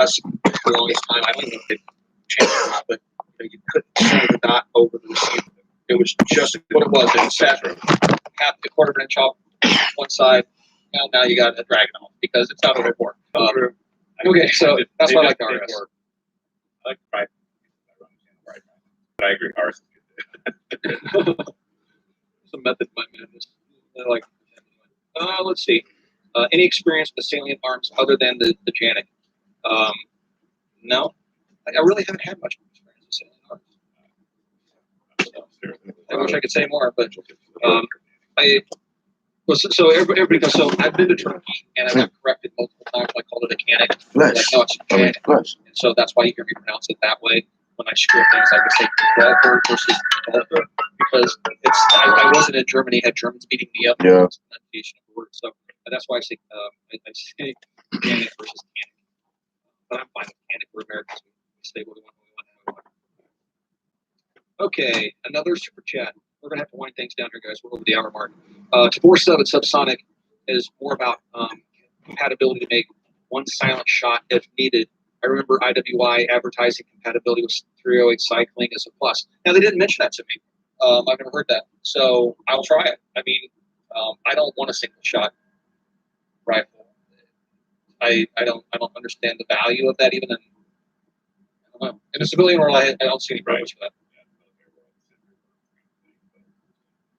us for the longest time. I don't even know if they changed it or not, but you couldn't see the dot over the receiver. It was just what it was. It was set half a quarter of an inch off one side. Now you got a drag off because it's not a report. Okay, so that's why I like the RS. I like the right. But I agree, RS is good. Some method in my madness. I like. Let's see. Any experience with salient arms other than the Janik? No, I really haven't had much experience with salient arms. I wish I could say more, but so everybody goes. So I've been to Turkey and I've been corrected multiple times. I called it a Canik. Like, no, it's a Janik. And so that's why you hear me pronounce it that way. When I screw things, I can say Welker versus Welker because it's. I wasn't in Germany. Had Germans beating me up. Yeah. Pronunciation of the word. So that's why I say Canik versus Canik. But I'm fine with Canik. We're Americans. We say what we want. Okay, another super chat. We're gonna have to wind things down here, guys. We're over the hour mark. Tabor 7 Subsonic is more about compatibility to make one silent shot if needed. I remember IWI advertising compatibility with 308 cycling as a plus. Now they didn't mention that to me. I've never heard that, so I'll try it. I mean, I don't want a single shot rifle. I don't understand the value of that even. I don't know. In a civilian world, I don't see any purpose for that.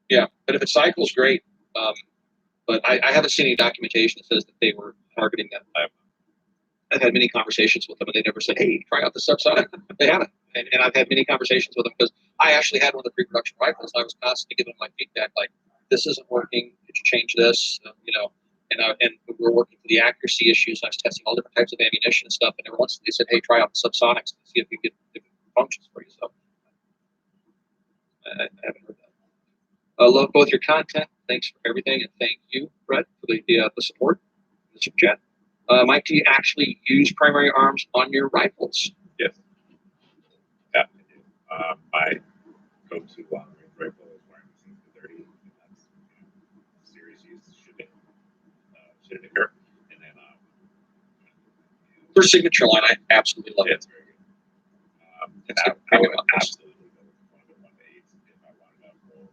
Yeah, but if it cycles, great. But I haven't seen any documentation that says that they were targeting that. I've had many conversations with them, and they never said, "Hey, try out the Subsonic." They haven't, and I've had many conversations with them because I actually had one of the pre-production rifles. And I was constantly giving them my feedback, like, "This isn't working. Could you change this?" And we were working through the accuracy issues. I was testing all different types of ammunition and stuff, and every once they said, "Hey, try out the Subsonics and see if it functions for you." So I haven't heard that. I love both your content. Thanks for everything, and thank you, Brett, for the support in the super chat. Mike, do you actually use primary arms on your rifles? Yes. Yeah, I do. My go-to long-range rifle is wearing the 30, and that's series used shooting here. And then their signature line, I absolutely love it. It's very good. And I would absolutely go with one of the 1-8s if I wanted to roll.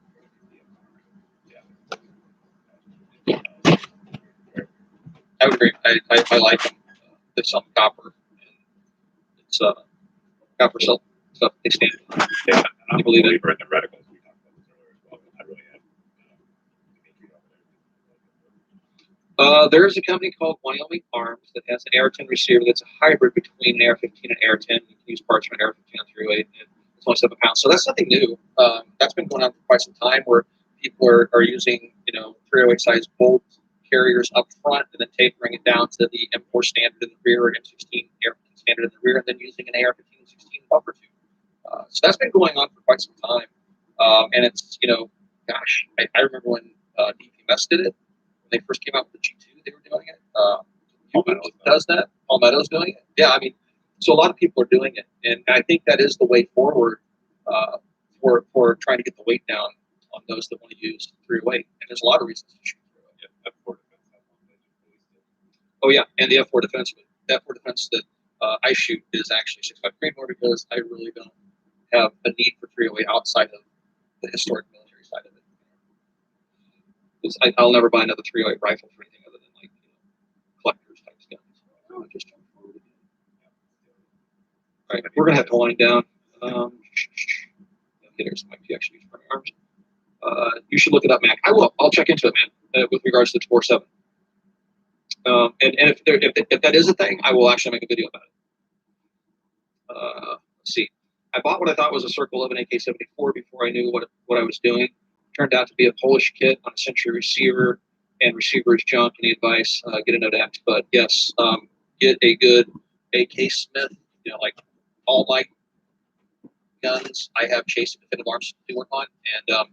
I would agree. I like them. It's on copper. It's copper silk stuff. They stand. Yeah, I believe it. In the reticles, we talked about this earlier as well. I really have. There is a company called Wyoming Arms that has an AR-10 receiver that's a hybrid between an AR-15 and AR-10. You can use parts from an AR-15 on 308, and it's only 7 pounds. So that's nothing new. That's been going on for quite some time, where people are using 308 size bolt carriers up front and then tapering it down to the M4 standard in the rear or M16 AR-15 standard in the rear, and then using an AR-15 and 16 buffer tube. So that's been going on for quite some time. And it's, gosh, I remember when DPMS did it. When they first came out with the G2, they were doing it. Palmetto does that. Palmetto's doing it. Yeah, I mean, so a lot of people are doing it. And I think that is the way forward for trying to get the weight down on those that want to use 308. And there's a lot of reasons to shoot 308. F4 Oh, yeah, and the F4 Defense. The F4 Defense that I shoot is actually 6.5 Creedmoor because I really don't have a need for 308 outside of the historic military side of it. Because I'll never buy another 308 rifle for anything other than collector's type guns. All right, we're gonna have to wind down. There's Mike. You actually use primary arms. You should look it up, Mac. I will. I'll check into it, man. With regards to the 4.7. And if that is a thing, I will actually make a video about it. Let's see. I bought what I thought was a Circle 11 AK-74 before I knew what I was doing. Turned out to be a Polish kit on a Century receiver, and receiver is junk. Any advice? Get a Nodax. But yes, get a good AK Smith. Like all my guns, I have Chase and Definitive Arms to work on, and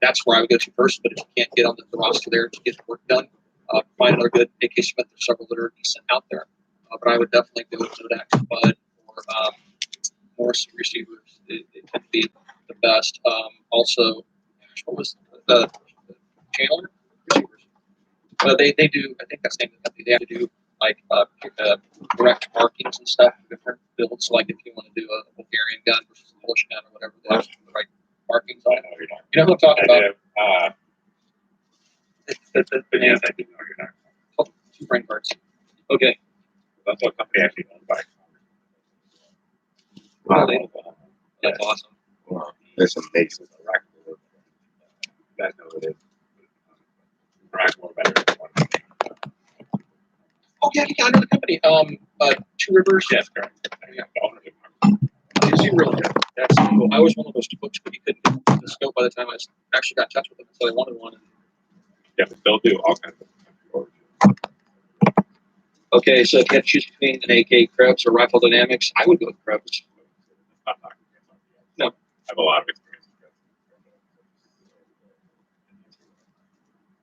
that's where I would go to first. But if you can't get on the roster there to get the work done, find another good AK Smith. There's several that are decent out there, but I would definitely go to Nodax, Bud, or Morrison receivers. They tend to be the best. Also, what was the Chandler receivers? They do. I think that's the name of the company. They have to do like direct markings and stuff, different builds. Like if you want to do a Bulgarian gun versus a Polish gun or whatever, they have the right markings on it. You know who I'm talking about? But yes, I do know you're not. Oh, 2 brain parts. Okay. That's what company actually owned by. Really? That's awesome. Wow, that's amazing. You guys know what it is. Rackmore better than one. Oh yeah, I know the company. 2 Rivers. Yes, correct. Yeah, the owner Is he really? That's cool. I always wanted those books, but you couldn't get the scope by the time I actually got in touch with them. So I wanted one. yeah, but they'll do all kinds of. Okay, so if you had to choose between an AK Krebs or Rifle Dynamics, I would go with Krebs. No. I have a lot of experience.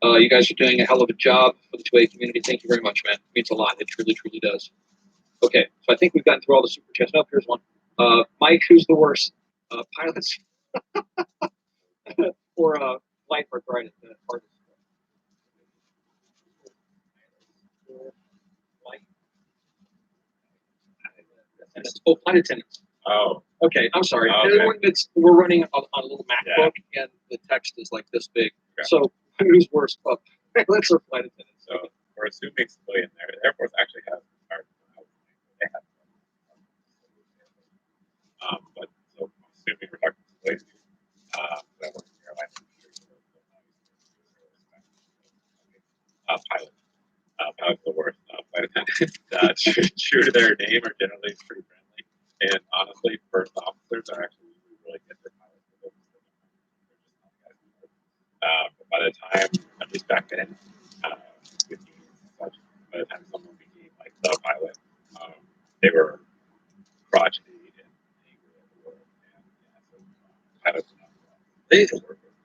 You guys are doing a hell of a job for the 2A community. Thank you very much, man. It means a lot. It truly, truly does. Okay, so I think we've gotten through all the super chats. Oh, here's one. Mike, who's the worst? Pilots or flight arthritis? Oh, flight attendants. Oh, Okay, I'm sorry. Okay. We're running on a little MacBook, and the text is like this big. Okay. So who's worse? Pilots or flight attendants? so we're assuming civilian there. The Air Force actually has they have. But so assuming we're talking civilian, that works in the airline industry. Pilot. Pilot's the worst. Flight attendants, true to their name, are generally pretty friendly. And honestly, first officers are actually really good for pilots. But by the time, at least back then, 15 and such, by the time someone became like the pilot, they were crotchety and angry at the world. And so pilots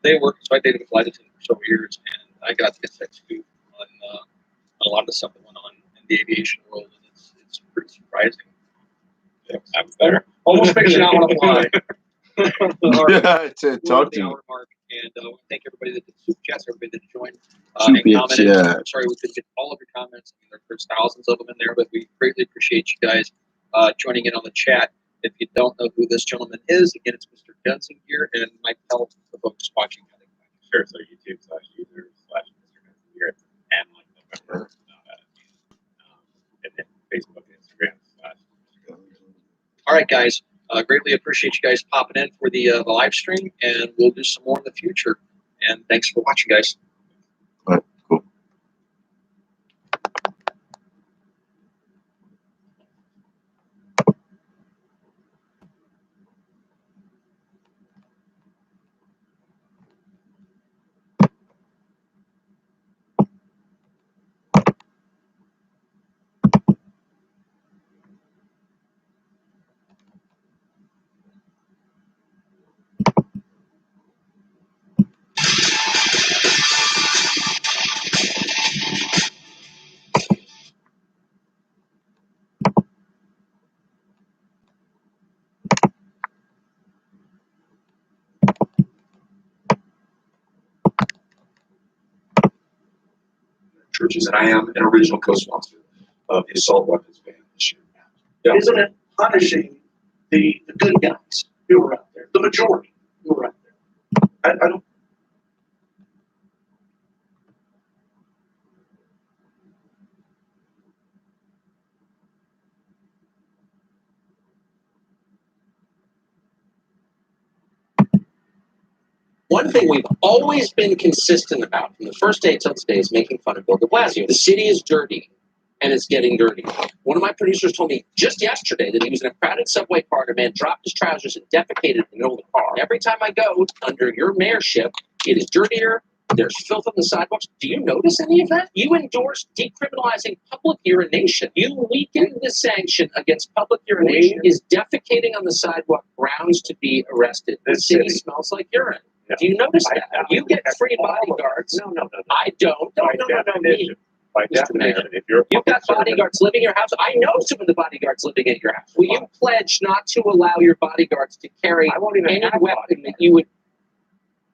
They work. So I dated a flight attendant for several years, and I got to get that scoop on a lot of the stuff that went on in the aviation world, and it's pretty surprising. Yeah, I'm better. Almost makes you not want to fly. All right. Yeah, to We're talk at the to hour mark, and thank everybody that did super chats, everybody that joined Super and commented. chats, yeah. I'm sorry we couldn't get all of your comments. I mean, there's thousands of them in there, but we greatly appreciate you guys joining in on the chat. If you don't know who this gentleman is, again, it's Mr. Dunsing here, and Mike tell the folks watching how they can find him. Sure. So YouTube/user/Mr. Here and like November, and then Facebook, Instagram / All right, guys. Greatly appreciate you guys popping in for the live stream, and we'll do some more in the future. And thanks for watching, guys. All right, cool. Churches, and I am an original co-sponsor of the assault weapons ban this year. Yeah. Isn't it punishing the good guys who were out there, the majority who were out there? I don't. One thing we've always been consistent about from the first day till today is making fun of Bill de Blasio. The city is dirty, and it's getting dirtier. One of my producers told me just yesterday that he was in a crowded subway car and a man dropped his trousers and defecated in the middle of the car. Every time I go under your mayorship, it is dirtier. There's filth on the sidewalks. Do you notice any of that? You endorsed decriminalizing public urination. You weakened the sanction against public urination. Is defecating on the sidewalk grounds to be arrested? The city smells like urine. Yeah. Do you notice that? You get free bodyguards. No. I don't. By No. definition, by Mr. Mayor, definition, if you're a You've got public servant- bodyguards living in your house. I know some of the bodyguards living at your house. Will you pledge not to allow your bodyguards to carry I won't even any have weapon that you would?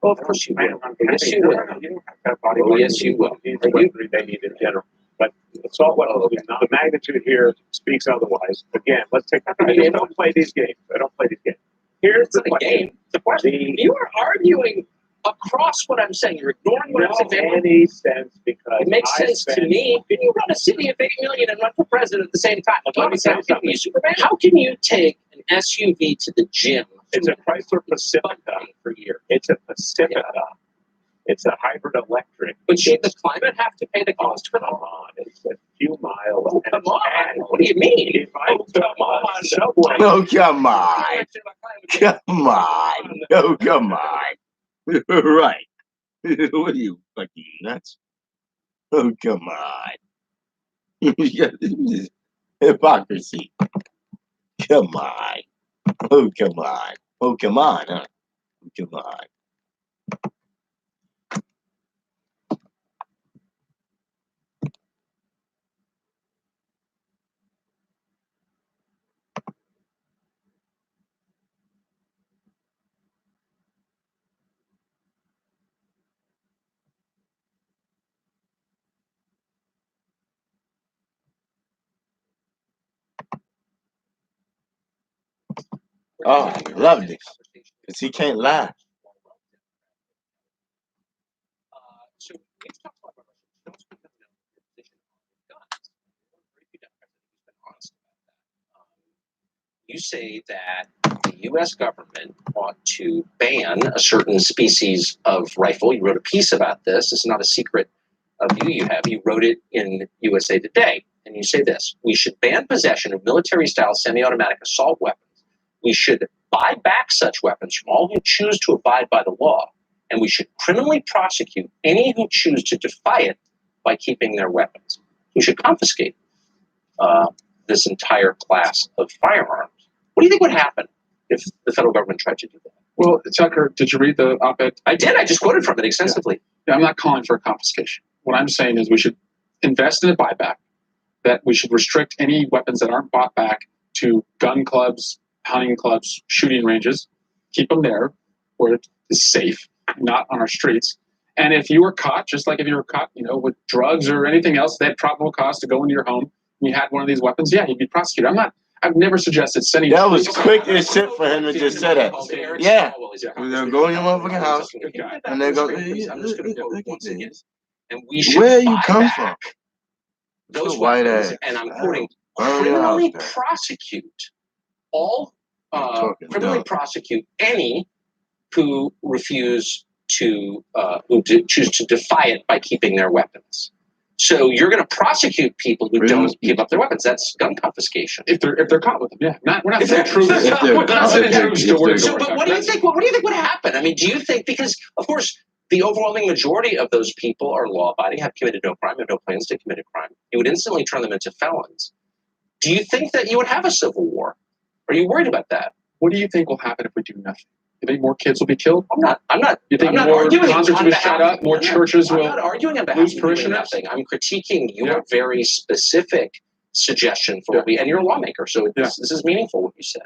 Well, of course you will. Yes, you will. You don't have to have bodyguards. Oh, yes, you will. These are weaponry they need in general. But assault weapons, the magnitude here speaks otherwise. Again, let's take. I don't play these games. I don't play these games. Here's It's the not a question. game. It's a question. You are arguing across what I'm saying. You're ignoring what I'm saying. Any sense because It makes I sense to spent- me. Can you run a city of 8 million and run for president at the same time? Like, Let me tell you how can you, Superman? How can you take an SUV to the gym? It's a Chrysler Pacifica. For a year. It's a Pacifica. It's a hybrid electric. But should the climate have to pay the cost for that? Come on, it's a few miles. Oh, come on. What do you mean? If I took a subway, Oh, come on. Come on. Oh, come on. Right. What are you, fucking nuts? Oh, come on. Hypocrisy. Come on. Oh, come on. Oh, come on, huh? Come on. Oh, I love this. Because he can't lie. So we've talked a lot about Russia. Don't speak of no position on guns. Very few Democrats have been honest about that. You say that the U.S. government ought to ban a certain species of rifle. You wrote a piece about this. It's not a secret view you have. You wrote it in USA Today, and you say this: we should ban possession of military-style semi-automatic assault weapons. We should buy back such weapons from all who choose to abide by the law. And we should criminally prosecute any who choose to defy it by keeping their weapons. We should confiscate this entire class of firearms. What do you think would happen if the federal government tried to do that? Well, Tucker, did you read the op-ed? I did. I just quoted from it extensively. Yeah, I'm not calling for a confiscation. What I'm saying is we should invest in a buyback, that we should restrict any weapons that aren't bought back to gun clubs, hunting clubs, shooting ranges, keep them there where it is safe, not on our streets. And if you were caught, just like if you were caught, with drugs or anything else that had probable cause to go into your home, and you had one of these weapons, yeah, you'd be prosecuted. I've never suggested sending. That was quick as shit for him to just say that. Yeah. They'll go in your motherfucking house, and they go, I'm just going to quote it once again. And we should where you buy come back from? those White weapons, ass. and I'm quoting, Burn your criminally house down. prosecute all, Talking criminally dumb. prosecute any who refuse to, choose to defy it by keeping their weapons. So you're going to prosecute people who don't give up their weapons. That's gun confiscation. If they're caught with them, yeah. We're not If saying they're- troops. if they're- We're not sending if they're- troops if door to they're- So, door. but what do you think? What do you think would happen? I mean, do you think, because of course the overwhelming majority of those people are law-abiding, have committed no crime, have no plans to commit a crime, you would instantly turn them into felons. Do you think that you would have a civil war? Are you worried about that? What do you think will happen if we do nothing? You think more kids will be killed? I'm not. You think I'm not more arguing concerts on will be behalf- shut up? More I'm not- churches I'm will not arguing on behalf lose of doing parishioners? nothing. I'm critiquing your Yeah. very specific suggestion for what we, and you're a lawmaker, so this is meaningful what you said.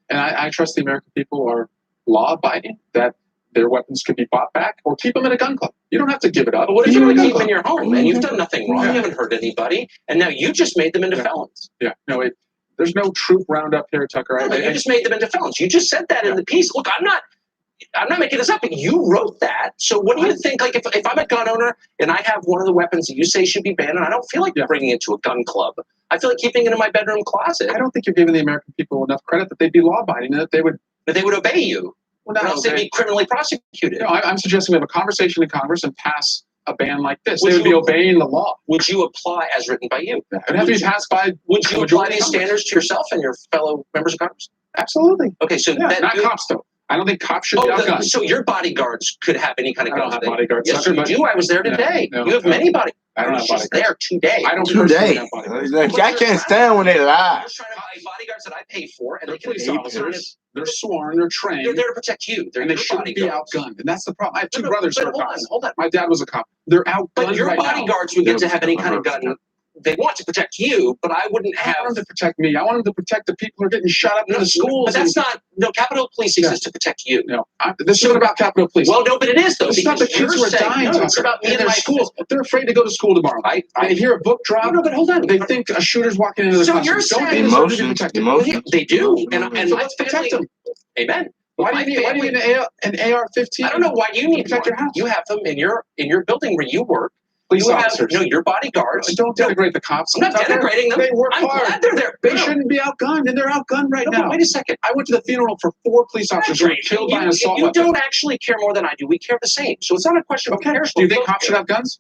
And I trust the American people are law-abiding, that their weapons could be bought back or keep them in a gun club. You don't have to give it up. But what if Keep you them want to in a keep gun them in club. your home and you've done nothing wrong, Yeah. you haven't hurt anybody, and now you just made them into Yeah. felons. Yeah, no, there's no troop roundup here, Tucker. No, you just made them into felons. You just said that in the piece. Look, I'm not making this up, but you wrote that. So what do you think? Like, if I'm a gun owner and I have one of the weapons that you say should be banned, and I don't feel like bringing it to a gun club, I feel like keeping it in my bedroom closet. I don't think you're giving the American people enough credit that they'd be law-abiding and that they would. But they would obey you. Well, Or else they'd be criminally prosecuted. No, I'm suggesting we have a conversation in Congress and pass a ban like this. Would They would be you- obeying the law. Would you apply as written by you? It'd have to be passed by. Would you the apply majority these of Congress. standards to yourself and your fellow members of Congress? Absolutely. Okay, so Yeah, that not cops though. I don't think cops should be outgunned. so your bodyguards could have any kind of I don't guns. have they- bodyguards. Yes, Tucker, you but- do. I was there today. No, you have no. many bodyguards. I don't have was just bodyguards. there today. I don't Today. personally have bodyguards. Like, I can't stand when they lie. I'm trying to buy bodyguards that I pay for, and They're they can police be officers. They're sworn. They're trained. They're there to protect you. They're and they your shouldn't be bodyguards. outgunned. And that's the problem. I have two No, brothers who but are cops. hold on. My dad was a cop. They're outgunned But your right now. bodyguards would get to have any kind of gun they want to protect you, but I wouldn't I have. want them to protect me. I want them to protect the people who are getting shot up in the schools. But that's not. No, Capitol Police exists to protect you. No, this isn't about Capitol Police. Well, no, but it is though. It's not the kids who are dying. No, it's about me in and their my schools. They're afraid to go to school tomorrow. They hear a book drop. No, but hold on. They think a shooter's walking into the So classroom. you're Don't saying they deserve to be Emotions, protected? emotions. They do, and So my let's protect family. them. Amen. Why do you need an AR-15? I don't know why you need protect one. your house. You have them in your building where you work. Police You officers. have your bodyguards. Don't denigrate the cops. I'm not denigrating them. They work I'm hard. glad they're there. They shouldn't be outgunned, and they're outgunned right No, now. but wait a second. I went to the funeral for 4 police officers who were killed by an assault You weapon. don't actually care more than I do. We care the same. So it's not a question of comparison. Do you think cops should have guns?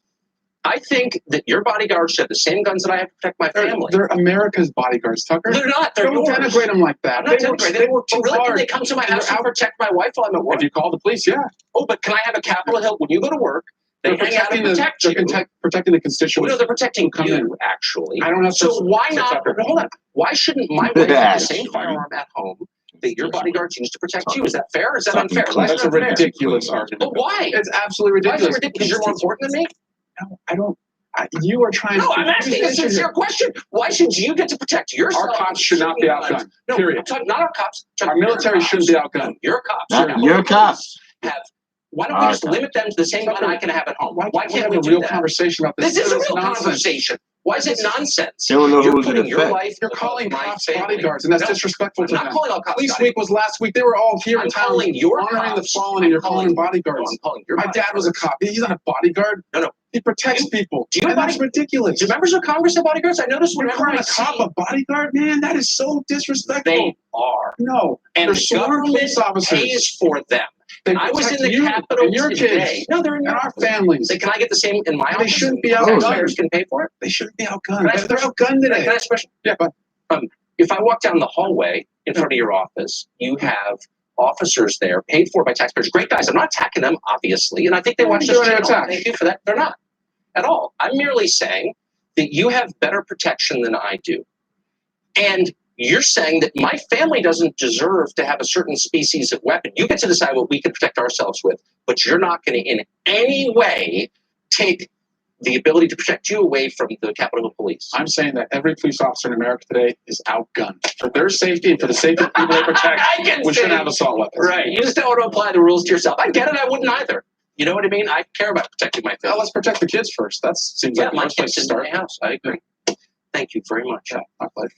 I think that your bodyguards should have the same guns that I have to protect my family. They're America's bodyguards, Tucker. They're not. They're Don't yours. denigrate them like that. I'm not They work too really, can hard. they come to my They're house and out- protect my wife while I'm at work? If you call the police, yeah. Oh, but can I have a Capitol Hill when you go to work? They hang out and protect you. Protecting the constituents. No, they're protecting Come you, in. actually. I don't have So to. why not? Hold on. Why shouldn't my wife have the same Actually. firearm at home that your bodyguards use to protect you? Is that fair? Or is that Something unfair? close. That's a That's not fair. ridiculous argument. But why? It's absolutely Why is it ridiculous. ridiculous? Because you're more important than me? No, I don't. You are trying No, to. I'm asking a sincere question. Why should you get to protect yourself? Our cops should not be outgunned. No, Period. I'm talking, not our cops. Our military shouldn't be outgunned. Your cops. Not your cops. Why don't we Our just cops. limit them to the same gun I can have at home? Why can't can't we have we a real do that? conversation about this? This is a It's real nonsense. conversation. Why is it nonsense? They don't know You're who's in putting your effect. life. You're calling above my cops family. bodyguards, and that's No, disrespectful I'm to not them. calling all cops Police bodyguards. week was last week. They were all here I'm in town calling your honoring the cops. fallen, and you're calling them No, bodyguards. I'm calling your My dad was a cop. He's not a bodyguard. No. He protects people. do you And that's ridiculous. Do members of Congress have bodyguards? I noticed You're whenever calling I a cop see a bodyguard, man? That is so disrespectful. they are. No. And They're the sworn government police officers. pays for them. They I was in protect the you Capitol and your today. kids. No, they're in And your our families. Can I get the same in my They office? shouldn't be Taxpayers outgunned. can pay for it. They shouldn't be Can outgunned. I ask They're a question? outgunned today. Can I ask a question? Yeah, but If I walk down the hallway in front of your office, you have officers there paid for by taxpayers. Great guys. I'm not attacking them, obviously, and I think they watch this They're under channel. attack. Thank you for that. They're not at all. I'm merely saying that you have better protection than I do, and you're saying that my family doesn't deserve to have a certain species of weapon. You get to decide what we can protect ourselves with, but you're not going to in any way take the ability to protect you away from the Capitol Hill Police. I'm saying that every police officer in America today is outgunned. For their safety and for the safety of the people they protect, I can we say- shouldn't have assault weapons. Right. You just don't want to apply the rules to yourself. I get it. I wouldn't either. You know what I mean? I care about protecting my Well, family. let's protect the kids first. That seems Yeah, like the my first place kids to in my start. house. I agree. Thank you very much. Yeah, my pleasure.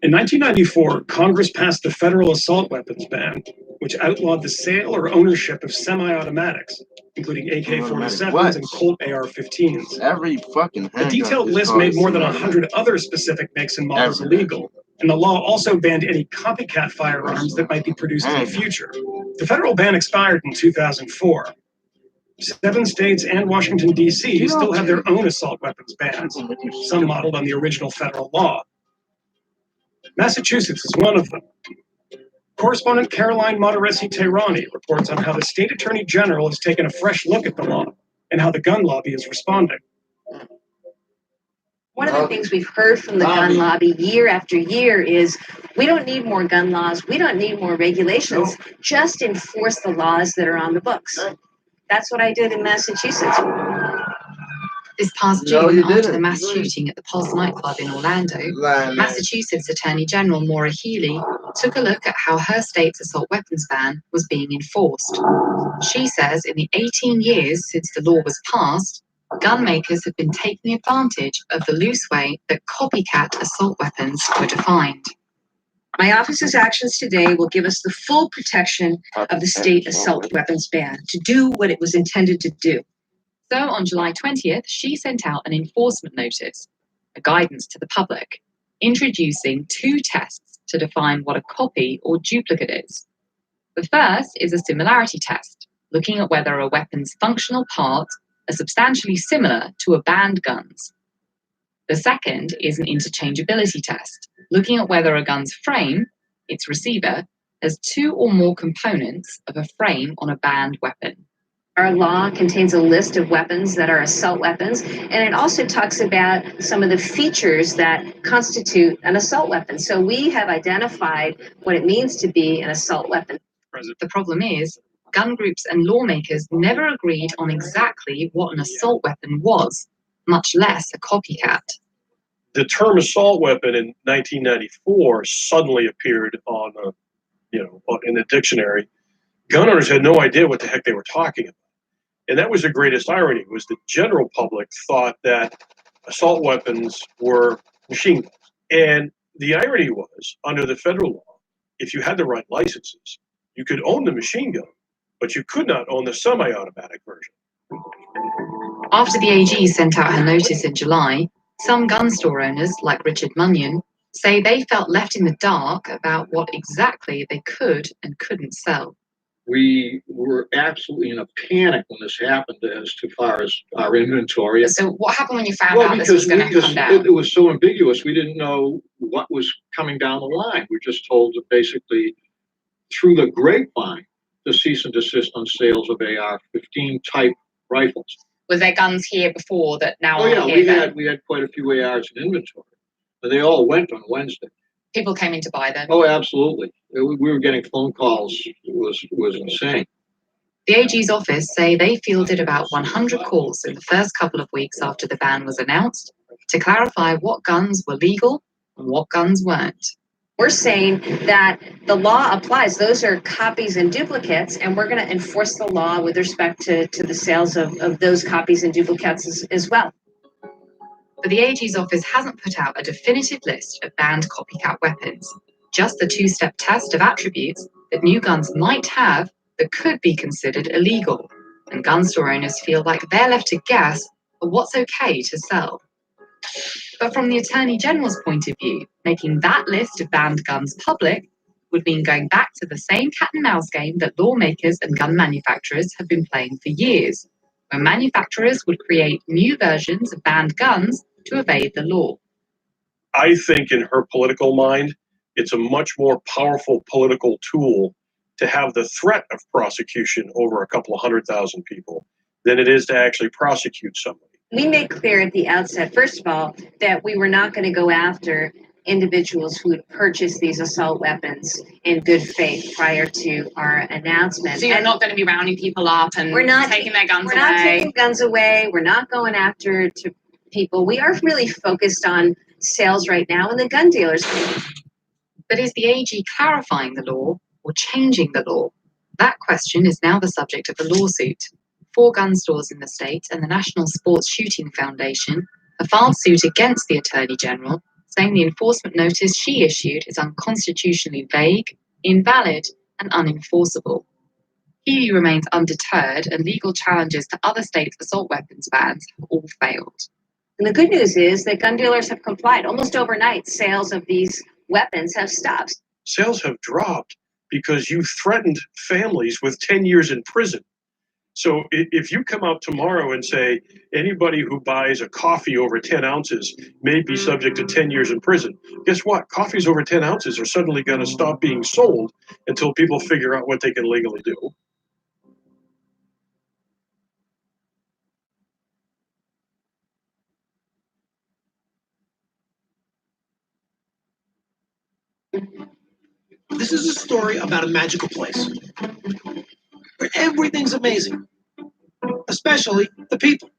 In 1994, Congress passed the federal assault weapons ban, which outlawed the sale or ownership of semi-automatics, including AK-47s and Colt AR-15s. Every fucking A handgun detailed is list called made more than semi-automatic. 100 other specific makes and models Every illegal, and the law also banned any copycat firearms that might be produced in the future. The federal ban expired in 2004. 7 states and Washington, D.C. still have their own assault weapons bans, some modeled on the original federal law. Massachusetts is one of them. Correspondent Caroline Motoresi-Tehrani reports on how the state attorney general has taken a fresh look at the law and how the gun lobby is responding. One of the things we've heard from the gun lobby year after year is we don't need more gun laws, we don't need more regulations, just enforce the laws that are on the books. That's what I did in Massachusetts. This past No, June, you after didn't. the mass shooting at the Pulse nightclub in Orlando, Massachusetts Attorney General Maura Healey took a look at how her state's assault weapons ban was being enforced. She says in the 18 years since the law was passed, gun makers have been taking advantage of the loose way that copycat assault weapons were defined. My office's actions today will give us the full protection of the state assault weapons ban to do what it was intended to do. So on July 20th, she sent out an enforcement notice, a guidance to the public, introducing 2 tests to define what a copy or duplicate is. The first is a similarity test, looking at whether a weapon's functional parts are substantially similar to a banned gun's. The second is an interchangeability test, looking at whether a gun's frame, its receiver, has two or more components of a frame on a banned weapon. Our law contains a list of weapons that are assault weapons, and it also talks about some of the features that constitute an assault weapon. So we have identified what it means to be an assault weapon. The problem is, gun groups and lawmakers never agreed on exactly what an assault weapon was, much less a copycat. The term assault weapon in 1994 suddenly appeared in the dictionary. Gun owners had no idea what the heck they were talking about. And that was the greatest irony, was the general public thought that assault weapons were machine guns. And the irony was, under the federal law, if you had the right licenses, you could own the machine gun, but you could not own the semi-automatic version. After the AG sent out her notice in July, some gun store owners, like Richard Munyon, say they felt left in the dark about what exactly they could and couldn't sell. We were absolutely in a panic when this happened as far as our inventory. So what happened when you found out this was going to come down? It was so ambiguous. We didn't know what was coming down the line. We were just told that basically through the grapevine to cease and desist on sales of AR-15 type rifles. Was there guns here before that now Oh are yeah, here? we had quite a few ARs in inventory, but they all went on Wednesday. People came in to buy them. Oh, absolutely. We were getting phone calls. It was insane. The AG's office say they fielded about 100 calls in the first couple of weeks after the ban was announced to clarify what guns were legal and what guns weren't. We're saying that the law applies. Those are copies and duplicates, and we're going to enforce the law with respect to the sales of those copies and duplicates as well. But the AG's office hasn't put out a definitive list of banned copycat weapons, just the two-step test of attributes that new guns might have that could be considered illegal, and gun store owners feel like they're left to guess at what's okay to sell. But from the Attorney General's point of view, making that list of banned guns public would mean going back to the same cat and mouse game that lawmakers and gun manufacturers have been playing for years, where manufacturers would create new versions of banned guns to evade the law. I think in her political mind, it's a much more powerful political tool to have the threat of prosecution over a couple of 100,000 people than it is to actually prosecute somebody. We made clear at the outset, first of all, that we were not going to go after individuals who had purchased these assault weapons in good faith prior to our announcement. So you're not going to be rounding people up and taking their guns away? We're not taking guns away. We're not going after people. We are really focused on sales right now and the gun dealers. But is the AG clarifying the law or changing the law? That question is now the subject of a lawsuit. 4 gun stores in the state and the National Sports Shooting Foundation have filed suit against the Attorney General, saying the enforcement notice she issued is unconstitutionally vague, invalid, and unenforceable. Healy remains undeterred, and legal challenges to other states' assault weapons bans have all failed. And the good news is that gun dealers have complied. Almost overnight, sales of these weapons have stopped. Sales have dropped because you threatened families with 10 years in prison. So if you come out tomorrow and say anybody who buys a coffee over 10 ounces may be subject to 10 years in prison, guess what? Coffees over 10 ounces are suddenly going to stop being sold until people figure out what they can legally do. This is a story about a magical place where everything's amazing, especially the people.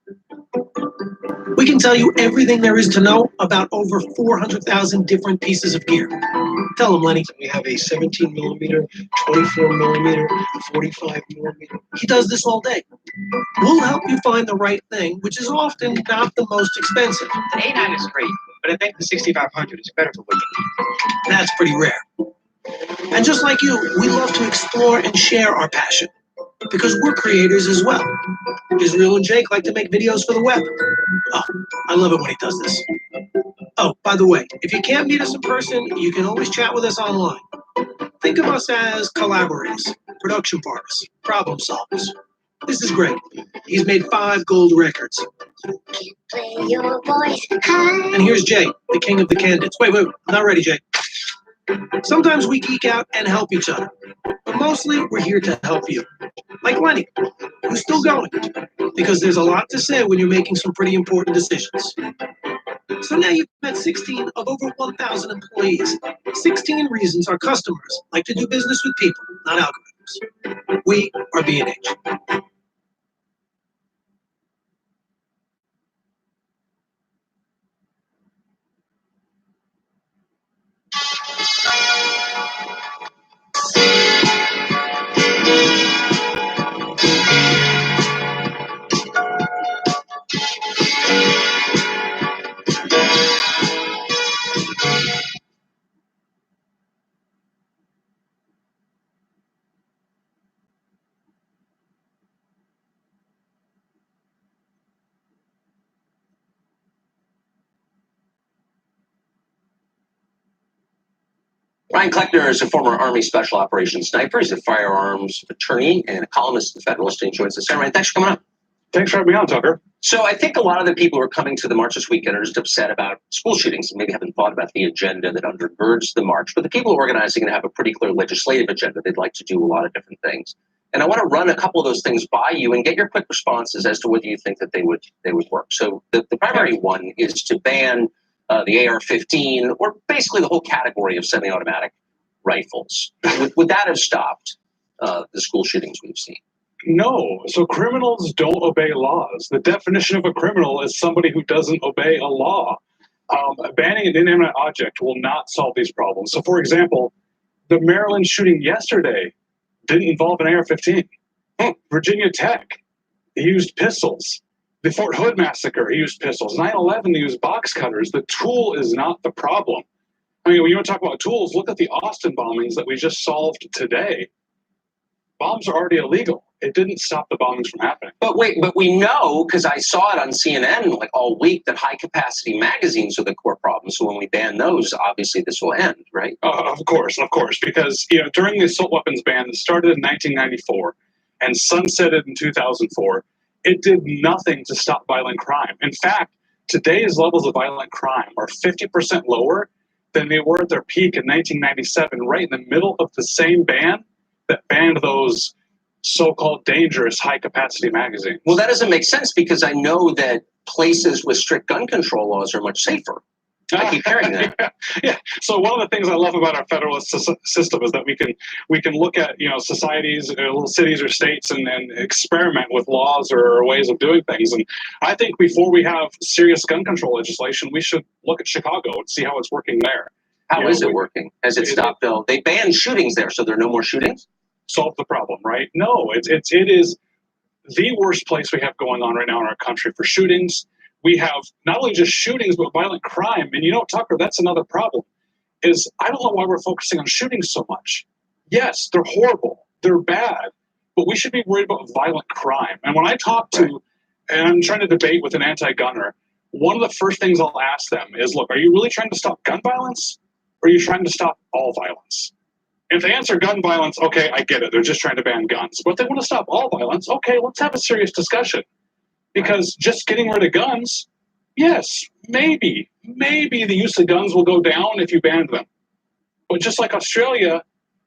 We can tell you everything there is to know about over 400,000 different pieces of gear. Tell them, Lenny. We have a 17 millimeter, 24 millimeter, 45 millimeter. He does this all day. We'll help you find the right thing, which is often not the most expensive. The A9 is great, but I think the 6500 is better for what you need. That's pretty rare. And just like you, we love to explore and share our passion, because we're creators as well. Israel and Jake like to make videos for the web. Oh, I love it when he does this. Oh, by the way, if you can't meet us in person, you can always chat with us online. Think of us as collaborators, production partners, problem solvers. This is great. He's made 5 gold records. Play your voice high. And here's Jay, the king of the candidates. Wait, I'm not ready, Jay. Sometimes we geek out and help each other, but mostly we're here to help you. Like Lenny, who's still going, because there's a lot to say when you're making some pretty important decisions. So now you've met 16 of over 1,000 employees. 16 reasons our customers like to do business with people, not algorithms. We are B&H. Ryan Kleckner is a former Army Special Operations sniper. He's a firearms attorney and a columnist at the Federalist, and joins us. Ryan, thanks for coming on. Thanks for having me on, Tucker. So I think a lot of the people who are coming to the march this weekend are just upset about school shootings and maybe haven't thought about the agenda that undergirds the march. But the people who are organizing have a pretty clear legislative agenda. They'd like to do a lot of different things. And I want to run a couple of those things by you and get your quick responses as to whether you think that they would work. So the primary one is to ban the AR-15, or basically the whole category of semi-automatic rifles. Would that have stopped the school shootings we've seen? No. So criminals don't obey laws. The definition of a criminal is somebody who doesn't obey a law. Banning an inanimate object will not solve these problems. So, for example, the Maryland shooting yesterday didn't involve an AR-15. Virginia Tech, they used pistols. The Fort Hood massacre, he used pistols. 9/11, they used box cutters. The tool is not the problem. I mean, when you want to talk about tools, look at the Austin bombings that we just solved today. Bombs are already illegal. It didn't stop the bombings from happening. But we know, because I saw it on CNN like all week, that high-capacity magazines are the core problem. So when we ban those, obviously this will end, right? Of course, because during the assault weapons ban that started in 1994 and sunsetted in 2004, it did nothing to stop violent crime. In fact, today's levels of violent crime are 50% lower than they were at their peak in 1997, right in the middle of the same ban that banned those so-called dangerous high-capacity magazines. Well, that doesn't make sense, because I know that places with strict gun control laws are much safer. I keep hearing that. Yeah. So one of the things I love about our federalist system is that we can look at societies, little cities or states, and experiment with laws or ways of doing things. And I think before we have serious gun control legislation, we should look at Chicago and see how it's working there. How is it working? Has it stopped? They banned shootings there, so there are no more shootings? Solve the problem, right? No, it is the worst place we have going on right now in our country for shootings. We have not only just shootings, but violent crime. And Tucker, that's another problem, is I don't know why we're focusing on shootings so much. Yes, they're horrible. They're bad. But we should be worried about violent crime. And when I talk to, and I'm trying to debate with an anti-gunner, one of the first things I'll ask them is, look, are you really trying to stop gun violence? Or are you trying to stop all violence? If they answer gun violence, okay, I get it. They're just trying to ban guns. But if they want to stop all violence, okay, let's have a serious discussion. Because just getting rid of guns, yes, maybe the use of guns will go down if you banned them. But just like Australia,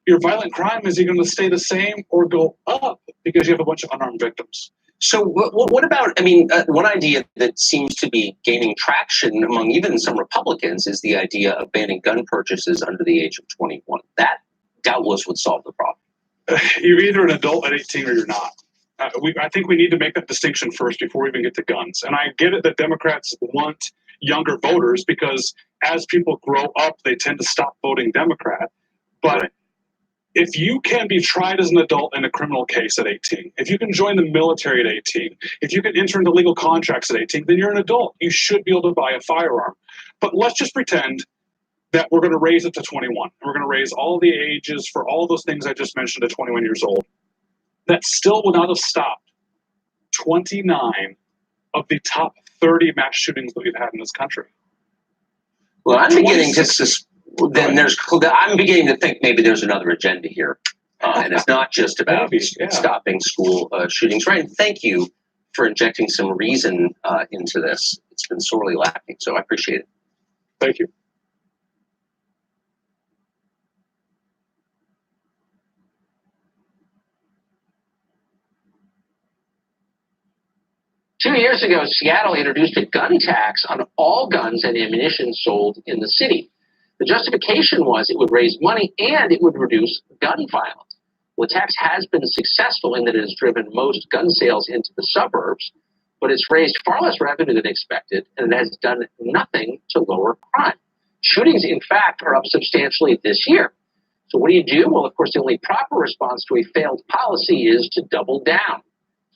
your violent crime is either going to stay the same or go up because you have a bunch of unarmed victims. So what about, one idea that seems to be gaining traction among even some Republicans is the idea of banning gun purchases under the age of 21. That doubtless would solve the problem. You're either an adult at 18 or you're not. I think we need to make that distinction first before we even get to guns. And I get it that Democrats want younger voters because as people grow up, they tend to stop voting Democrat. But if you can be tried as an adult in a criminal case at 18, if you can join the military at 18, if you can enter into legal contracts at 18, then you're an adult. You should be able to buy a firearm. But let's just pretend that we're going to raise it to 21. We're going to raise all the ages for all those things I just mentioned to 21 years old. That still would not have stopped 29 of the top 30 mass shootings that we've had in this country. Well, I'm beginning to think maybe there's another agenda here. And it's not just about stopping school shootings. Ryan, thank you for injecting some reason into this. It's been sorely lacking, so I appreciate it. Thank you. Two years ago, Seattle introduced a gun tax on all guns and ammunition sold in the city. The justification was it would raise money and it would reduce gun violence. Well, the tax has been successful in that it has driven most gun sales into the suburbs, but it's raised far less revenue than expected, and it has done nothing to lower crime. Shootings, in fact, are up substantially this year. So what do? Well, of course, the only proper response to a failed policy is to double down.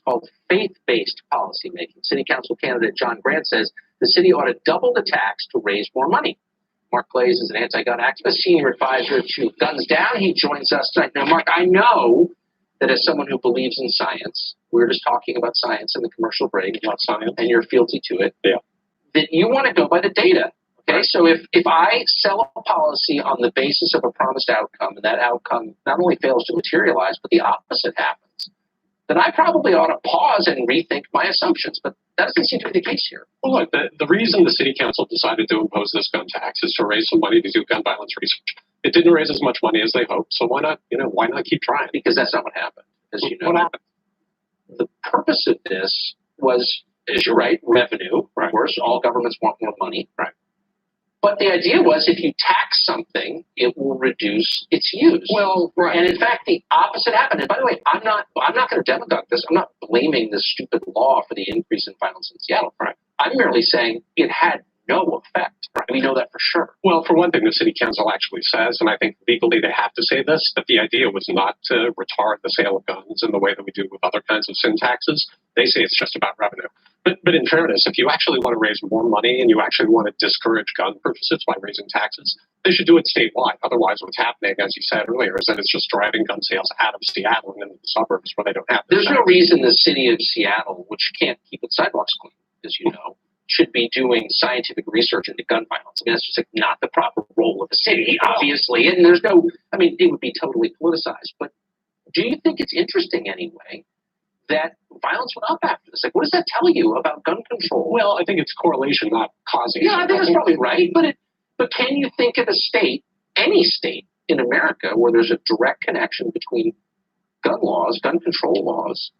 Called faith-based policymaking. City Council candidate John Grant says the city ought to double the tax to raise more money. Mark Glaze is an anti-gun activist, senior advisor to Guns Down. He joins us tonight. Now, Mark, I know that as someone who believes in science, we were just talking about science in the commercial break, about science, and you're fealty to it, that you want to go by the data. Okay, so if I sell a policy on the basis of a promised outcome, and that outcome not only fails to materialize, but the opposite happens, then I probably ought to pause and rethink my assumptions. But that doesn't seem to be the case here. Well, look, the reason the city council decided to impose this gun tax is to raise some money to do gun violence research. It didn't raise as much money as they hoped, so why not keep trying? Because that's not what happened, as you know. What happened? The purpose of this was, as you're right, revenue. Of course, all governments want more money. Right. But the idea was if you tax something, it will reduce its use. Well, right. And in fact, the opposite happened. And by the way, I'm not going to demagogue this. I'm not blaming this stupid law for the increase in violence in Seattle. Right. I'm merely saying it had no effect. Right. We know that for sure. Well, for one thing, the city council actually says, and I think legally they have to say this, that the idea was not to retard the sale of guns in the way that we do with other kinds of sin taxes. They say it's just about revenue. But in fairness, if you actually want to raise more money and you actually want to discourage gun purchases by raising taxes, they should do it statewide. Otherwise, what's happening, as you said earlier, is that it's just driving gun sales out of Seattle and into the suburbs where they don't have. There's no reason the city of Seattle, which can't keep its sidewalks clean, as you know, should be doing scientific research into gun violence. I mean, that's just like not the proper role of the city, obviously. And there's no, I mean, it would be totally politicized. But do you think it's interesting anyway that violence went up after this? Like, what does that tell you about gun control? Well, I think it's correlation, not causation. Yeah, I think that's probably right. But can you think of a state, any state in America, where there's a direct connection between gun laws, gun control laws,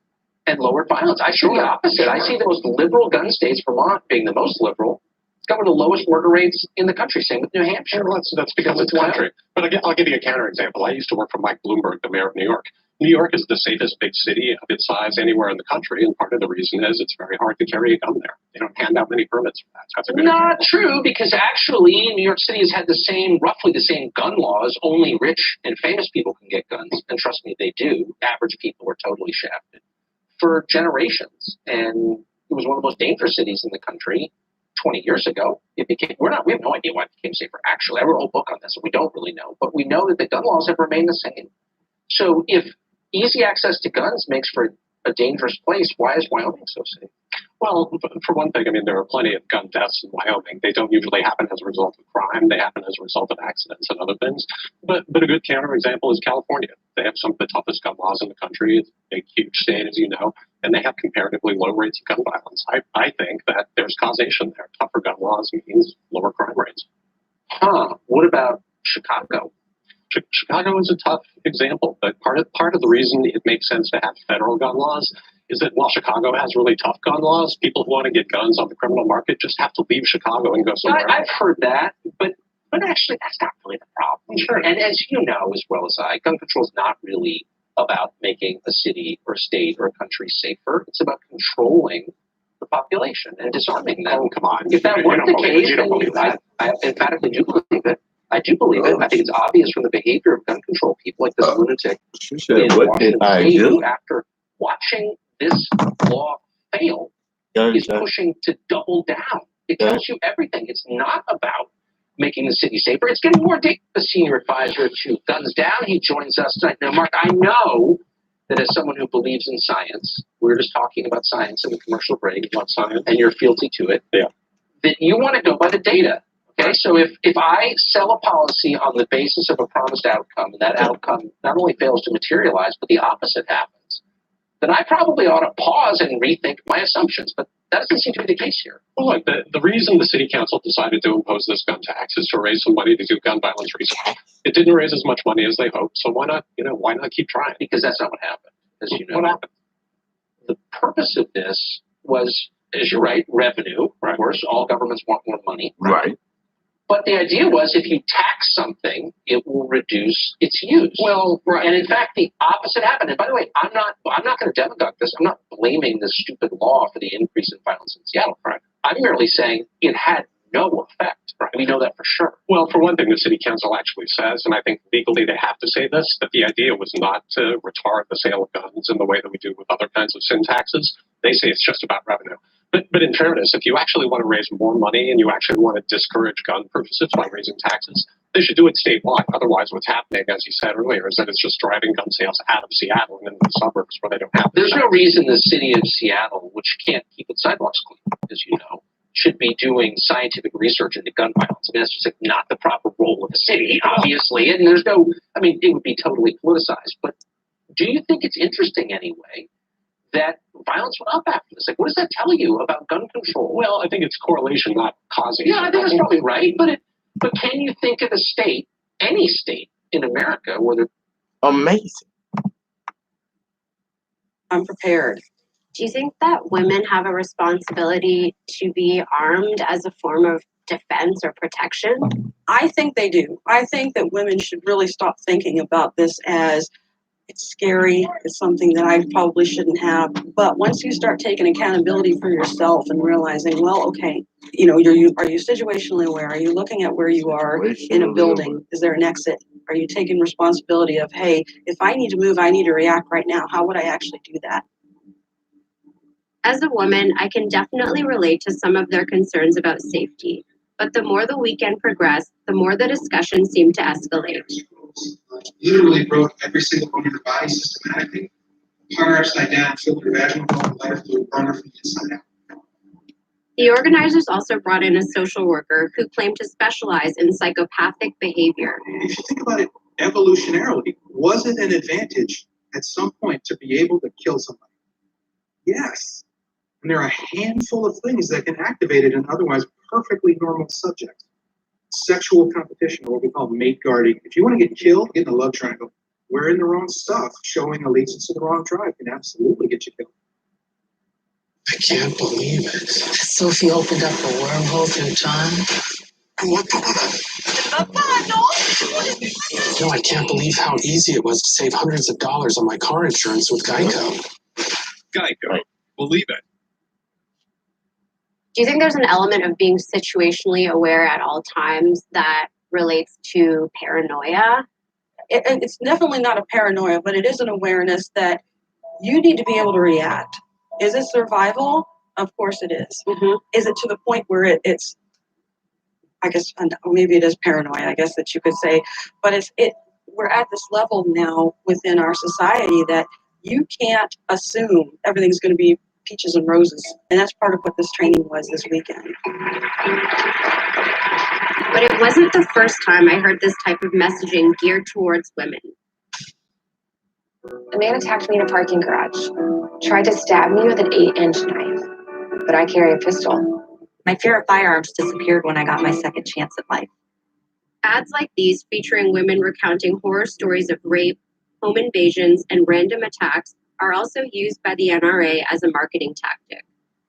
and lowered violence? I see the opposite. I see the most liberal gun states, Vermont being the most liberal. It's got one of the lowest murder rates in the country. Same with New Hampshire. Well, that's because it's country. But I'll give you a counterexample. I used to work for Mike Bloomberg, the mayor of New York. New York is the safest big city of its size anywhere in the country, and part of the reason is it's very hard to carry a gun there. They don't hand out many permits for that. So that's a good Not example. true, because actually New York City has had roughly the same gun laws. Only rich and famous people can get guns, and trust me, they do. Average people are totally shafted for generations, and it was one of the most dangerous cities in the country 20 years ago. We have no idea why it became safer. Actually, I wrote a whole book on this, and we don't really know, but we know that the gun laws have remained the same. So if easy access to guns makes for a dangerous place, why is Wyoming so safe? Well, for one thing, I mean, there are plenty of gun deaths in Wyoming. They don't usually happen as a result of crime. They happen as a result of accidents and other things. But a good counterexample is California. They have some of the toughest gun laws in the country. It's a big, huge state, as you know, and they have comparatively low rates of gun violence. I think that there's causation there. Tougher gun laws means lower crime rates. What about Chicago? Chicago is a tough example, but part of the reason it makes sense to have federal gun laws is that while Chicago has really tough gun laws, people who want to get guns on the criminal market just have to leave Chicago and go somewhere else. I've heard that, but actually that's not really the problem. Sure. And as you know as well as I, gun control is not really about making a city or a state or a country safer. It's about controlling the population and disarming them. Oh, come on. If that weren't the case, then I emphatically do believe it. I do believe it. I think it's obvious from the behavior of gun control people like this lunatic in Washington State who, after watching this law fail, is pushing to double down. It tells you everything. It's not about making the city safer. It's getting more dangerous. The senior advisor to Guns Down, he joins us tonight. Now, Mark, I know that as someone who believes in science, we were just talking about science in the commercial break, and you're fealty to it, that you want to go by the data. Okay, so if I sell a policy on the basis of a promised outcome, and that outcome not only fails to materialize, but the opposite happens, then I probably ought to pause and rethink my assumptions. But that doesn't seem to be the case here. Well, look, the reason the city council decided to impose this gun tax is to raise some money to do gun violence research. It didn't raise as much money as they hoped, so why not keep trying? Because that's not what happened, as you know. What happened? The purpose of this was, as you're right, revenue. Right. Of course, all governments want more money. Right. But the idea was if you tax something, it will reduce its use. Well, right. And in fact, the opposite happened. And by the way, I'm not going to demagogue this. I'm not blaming this stupid law for the increase in violence in Seattle. Right. I'm merely saying it had no effect. Right. We know that for sure. Well, for one thing, the city council actually says, and I think legally they have to say this, that the idea was not to retard the sale of guns in the way that we do with other kinds of sin taxes. They say it's just about revenue. But in fairness, if you actually want to raise more money and you actually want to discourage gun purchases by raising taxes, they should do it statewide. Otherwise, what's happening, as you said earlier, is that it's just driving gun sales out of Seattle and into the suburbs where they don't have. There's no reason the city of Seattle, which can't keep its sidewalks clean, as you know, should be doing scientific research into gun violence. I mean, that's just like not the proper role of the city, obviously. And there's no, I mean, it would be totally politicized. But do you think it's interesting anyway that violence went up after this? Like, what does that tell you about gun control? Well, I think it's correlation, not causation. Yeah, I think that's probably right. But can you think of a state, any state in America, where they're amazing? I'm prepared. Do you think that women have a responsibility to be armed as a form of defense or protection? I think they do. I think that women should really stop thinking about this as it's scary, it's something that I probably shouldn't have. But once you start taking accountability for yourself and realizing, well, okay, you know, are you situationally aware? Are you looking at where you are in a building? Is there an exit? Are you taking responsibility of, hey, if I need to move, I need to react right now. How would I actually do that? As a woman, I can definitely relate to some of their concerns about safety. But the more the weekend progressed, the more the discussion seemed to escalate. Literally broke every single bone in her body systematically, hung her upside down, filled her vaginal bone, let her through, burn her from the inside out. The organizers also brought in a social worker who claimed to specialize in psychopathic behavior. If you think about it evolutionarily, was it an advantage at some point to be able to kill somebody? Yes. And there are a handful of things that can activate it in otherwise perfectly normal subjects. Sexual competition, or what we call mate guarding. If you want to get killed, get in a love triangle. Wearing the wrong stuff, showing allegiance to the wrong tribe can absolutely get you killed. I can't believe it. Sophie opened up a wormhole through time. What No, I can't believe how easy it was to save hundreds of dollars on my car insurance with Geico. Geico, believe it. Do you think there's an element of being situationally aware at all times that relates to paranoia? It's definitely not a paranoia, but it is an awareness that you need to be able to react. Is it survival? Of course it is. Mm-hmm. Is it to the point where it's, I guess, maybe it is paranoia, I guess that you could say, but we're at this level now within our society that you can't assume everything's going to be peaches and roses. And that's part of what this training was this weekend. But it wasn't the first time I heard this type of messaging geared towards women. A man attacked me in a parking garage, tried to stab me with an 8-inch knife, but I carry a pistol. My fear of firearms disappeared when I got my second chance at life. Ads like these featuring women recounting horror stories of rape, home invasions, and random attacks are also used by the NRA as a marketing tactic.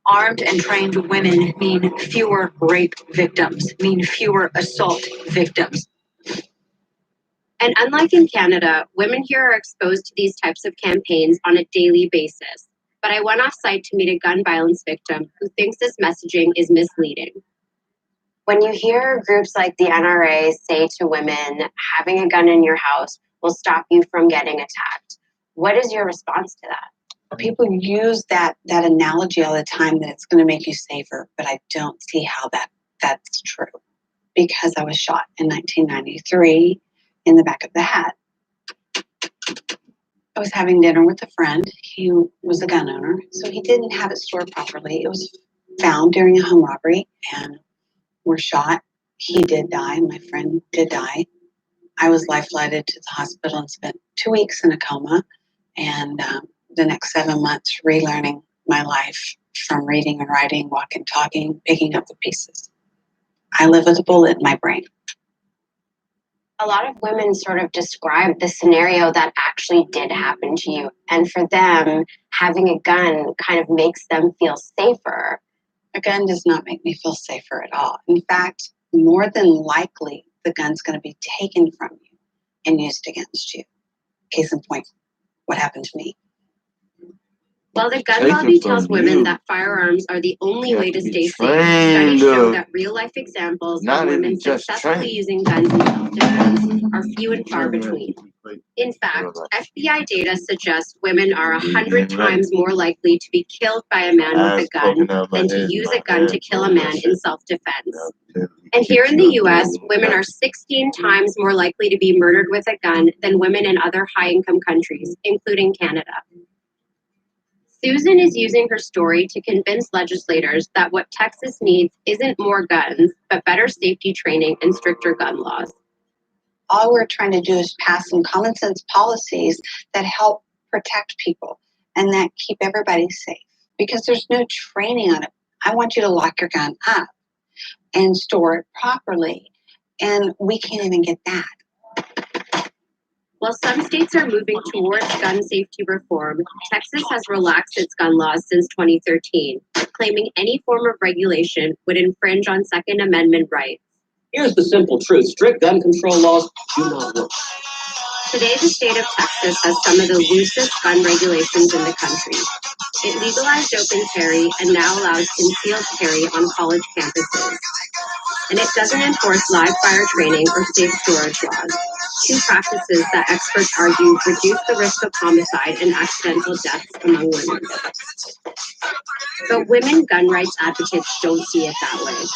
Armed and trained women mean fewer rape victims, mean fewer assault victims. And unlike in Canada, women here are exposed to these types of campaigns on a daily basis. But I went off-site to meet a gun violence victim who thinks this messaging is misleading. When you hear groups like the NRA say to women, having a gun in your house will stop you from getting attacked, what is your response to that? People use that analogy all the time that it's going to make you safer, but I don't see how that's true. Because I was shot in 1993 in the back of the head. I was having dinner with a friend. He was a gun owner, so he didn't have it stored properly. It was found during a home robbery, and we're shot. He did die. My friend did die. I was life-flighted to the hospital and spent 2 weeks in a coma. And the next 7 months relearning my life from reading and writing, walking, talking, picking up the pieces. I live with a bullet in my brain. A lot of women sort of describe the scenario that actually did happen to you. And for them, having a gun kind of makes them feel safer. A gun does not make me feel safer at all. In fact, more than likely, the gun's going to be taken from you and used against you. Case in point, what happened to me. While the gun Taken lobby from tells women you. that firearms are the only You way have to to be stay safe, trained, studies show that real-life examples not of even women just successfully trained. using guns in self-defense are few and far Trained between. like In fact, FBI data suggests women are 100 times more likely to be killed by a man with a eyes gun poking out my than to head, use my a gun head, to kill a all that man in shit. self-defense. And here in the US, women are 16 times more likely to be murdered with a gun than women in other high-income countries, including Canada. Susan is using her story to convince legislators that what Texas needs isn't more guns, but better safety training and stricter gun laws. All we're trying to do is pass some common sense policies that help protect people and that keep everybody safe. Because there's no training on it. I want you to lock your gun up and store it properly. And we can't even get that. While some states are moving towards gun safety reform, Texas has relaxed its gun laws since 2013, claiming any form of regulation would infringe on Second Amendment rights. Here's the simple truth. Strict gun control laws do not work. Today, the state of Texas has some of the loosest gun regulations in the country. It legalized open carry and now allows concealed carry on college campuses. And it doesn't enforce live fire training or safe storage laws, two practices that experts argue reduce the risk of homicide and accidental deaths among women. But women gun rights advocates don't see it that way.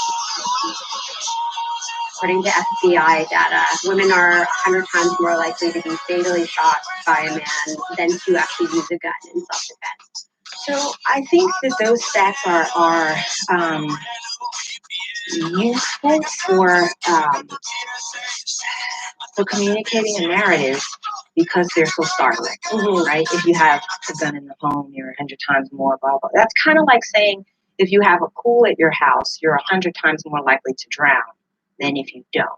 According to FBI data, women are 100 times more likely to be fatally shot by a man than to actually use a gun in self-defense. So I think that those stats are useful for communicating a narrative because they're so startling, right? If you have a gun in the home, you're 100 times more blah, blah. That's kind of like saying if you have a pool at your house, you're 100 times more likely to drown than if you don't.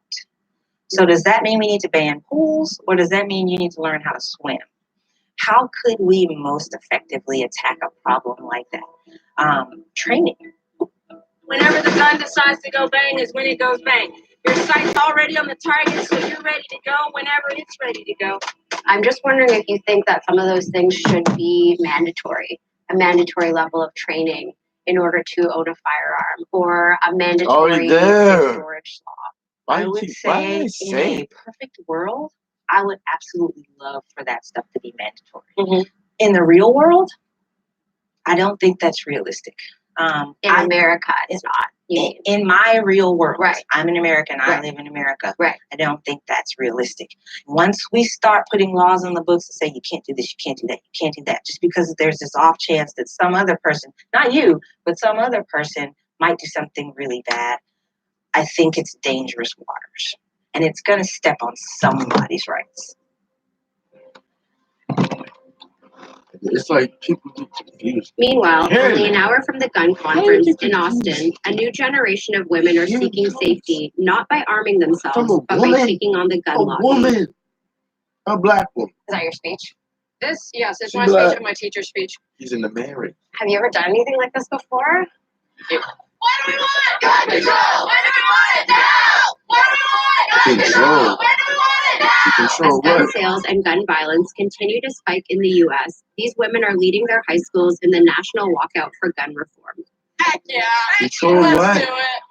So does that mean we need to ban pools, or does that mean you need to learn how to swim? How could we most effectively attack a problem like that? Training. Whenever the gun decides to go bang is when it goes bang. Your sight's already on the target, so you're ready to go whenever it's ready to go. I'm just wondering if you think that some of those things should be mandatory, a mandatory level of training in order to own a firearm, or a mandatory safe storage law. I would say in a perfect world, I would absolutely love for that stuff to be mandatory. In the real world, I don't think that's realistic. In America, it's not. In my real world, right? I'm an American. I live in America. Right. I don't think that's realistic. Once we start putting laws on the books that say you can't do this, you can't do that, you can't do that, just because there's this off chance that some other person, not you, but some other person might do something really bad, I think it's dangerous waters. And it's going to step on somebody's rights. It's like people get confused. Meanwhile, only an hour from the gun conference in Austin, a new generation of women are seeking safety, not by arming themselves, but by taking on the gun lobby. A black woman. Is that your speech? This, yes, it's She's my black. speech and my teacher's speech. She's in the marriage. Have you ever done anything like this before? What do we want? Gun control! When do we want it now? What do we want? Gun control! When do we want it now? As gun sales and gun violence continue to spike in the U.S., these women are leading their high schools in the national walkout for gun reform. Heck yeah! Control Let's what? do it.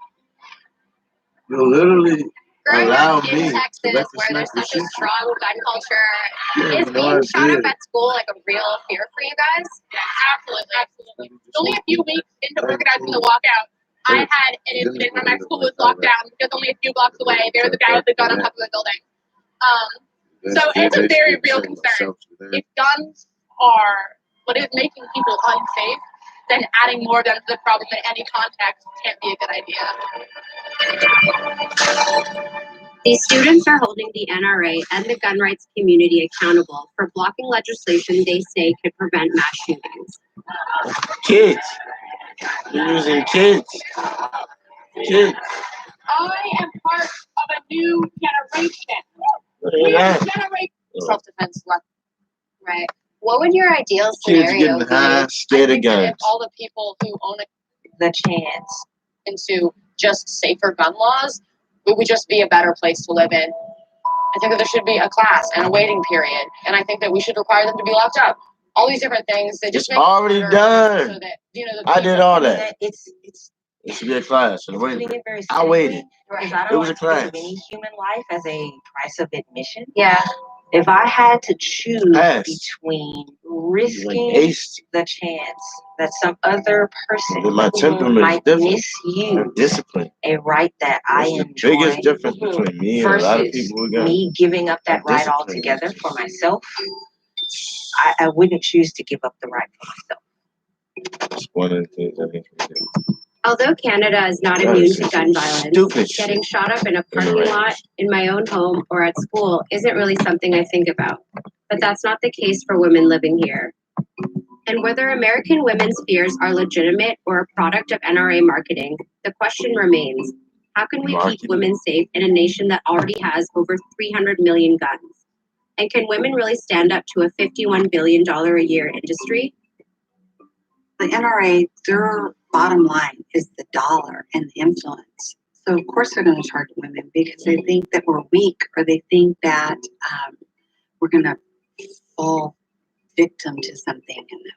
You literally Growing allow up me in Texas, to where represent there's the such a people. strong gun culture, Yeah, is you know, being I shot did. up at school like a real fear for you guys? Yeah, absolutely, absolutely. Only a few weeks into organizing the walkout, I had an incident where my school was locked down because only a few blocks away there was a guy with a gun on top of the building. So it's a very real concern. If guns are what is making people unsafe, then adding more of them to the problem in any context can't be a good idea. These students are holding the NRA and the gun rights community accountable for blocking legislation they say could prevent mass shootings. Kids. You're using kids. Kids. I am part of a new generation. Look at We are that. a generation. Self-defense left. Right. What would your ideal Kids scenario getting high, be? scared of If guns. all the people who own The chance. into just safer gun laws, we would just be a better place to live in. I think that there should be a class and a waiting period, and I think that we should require them to be locked up. All these different things that just It's make it already better done. so that, you know, the I did all Yeah, that. it's It should be a class. And putting wait, it very I simply, waited. because I It don't was a like to think class. of any human life as a price of admission. Yeah. If I had to choose Pass. between Like risking ace. the chance that some other person And my temperament is might different. misuse I'm disciplined. a right that I That's the enjoy biggest difference between me and a lot of versus people who got. me giving up that right discipline. altogether for myself, I wouldn't choose to give up the right for myself. It's one of the things I think we do. Although Canada is not That immune is to some gun violence, stupid getting shit. shot up in a In the parking range. lot, in my own home, or at school isn't really something I think about. But that's not the case for women living here. And whether American women's fears are legitimate or a product of NRA marketing, the question remains, how can we keep women safe in a nation that already has over 300 million guns? And can women really stand up to a $51 billion a year industry? The NRA, their bottom line is the dollar and the influence. So of course they're going to target women because they think that we're weak, or they think that we're going to fall victim to something and that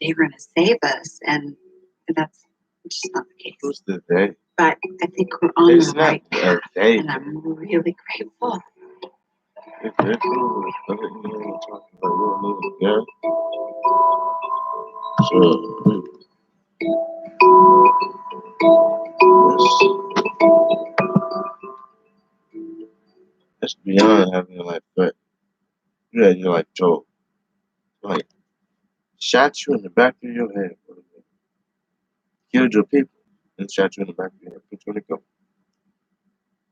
they're going to save us, and that's just not the case. Who's the they? But I think we're on It's the not right a path, they. and I'm really grateful. If they're cool, I didn't know we were talking about real niggas, yeah? So, that's beyond having like, but yeah, you're like Joe, like shot you in the back of your head, bro. Killed your people and shot you in the back of your head. Put you in the coma.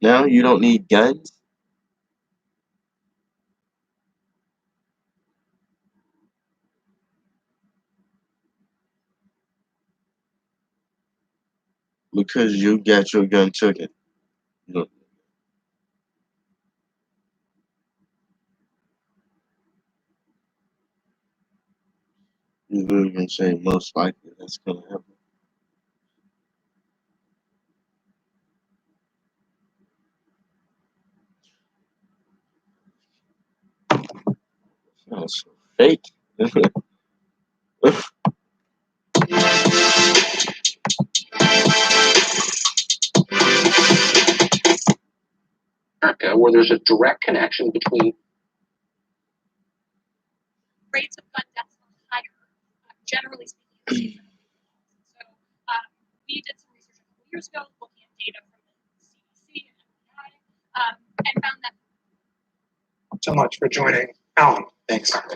Now you don't need guns. Because you got your gun taken. You don't. You're literally gonna say most likely that's gonna happen. Sounds so fake. America, where there's a direct connection between rates of gun deaths are higher, generally speaking. So we did some research a couple years ago looking at data from the CDC and FBI, and found that So much for joining. Alan, thanks. Thanks.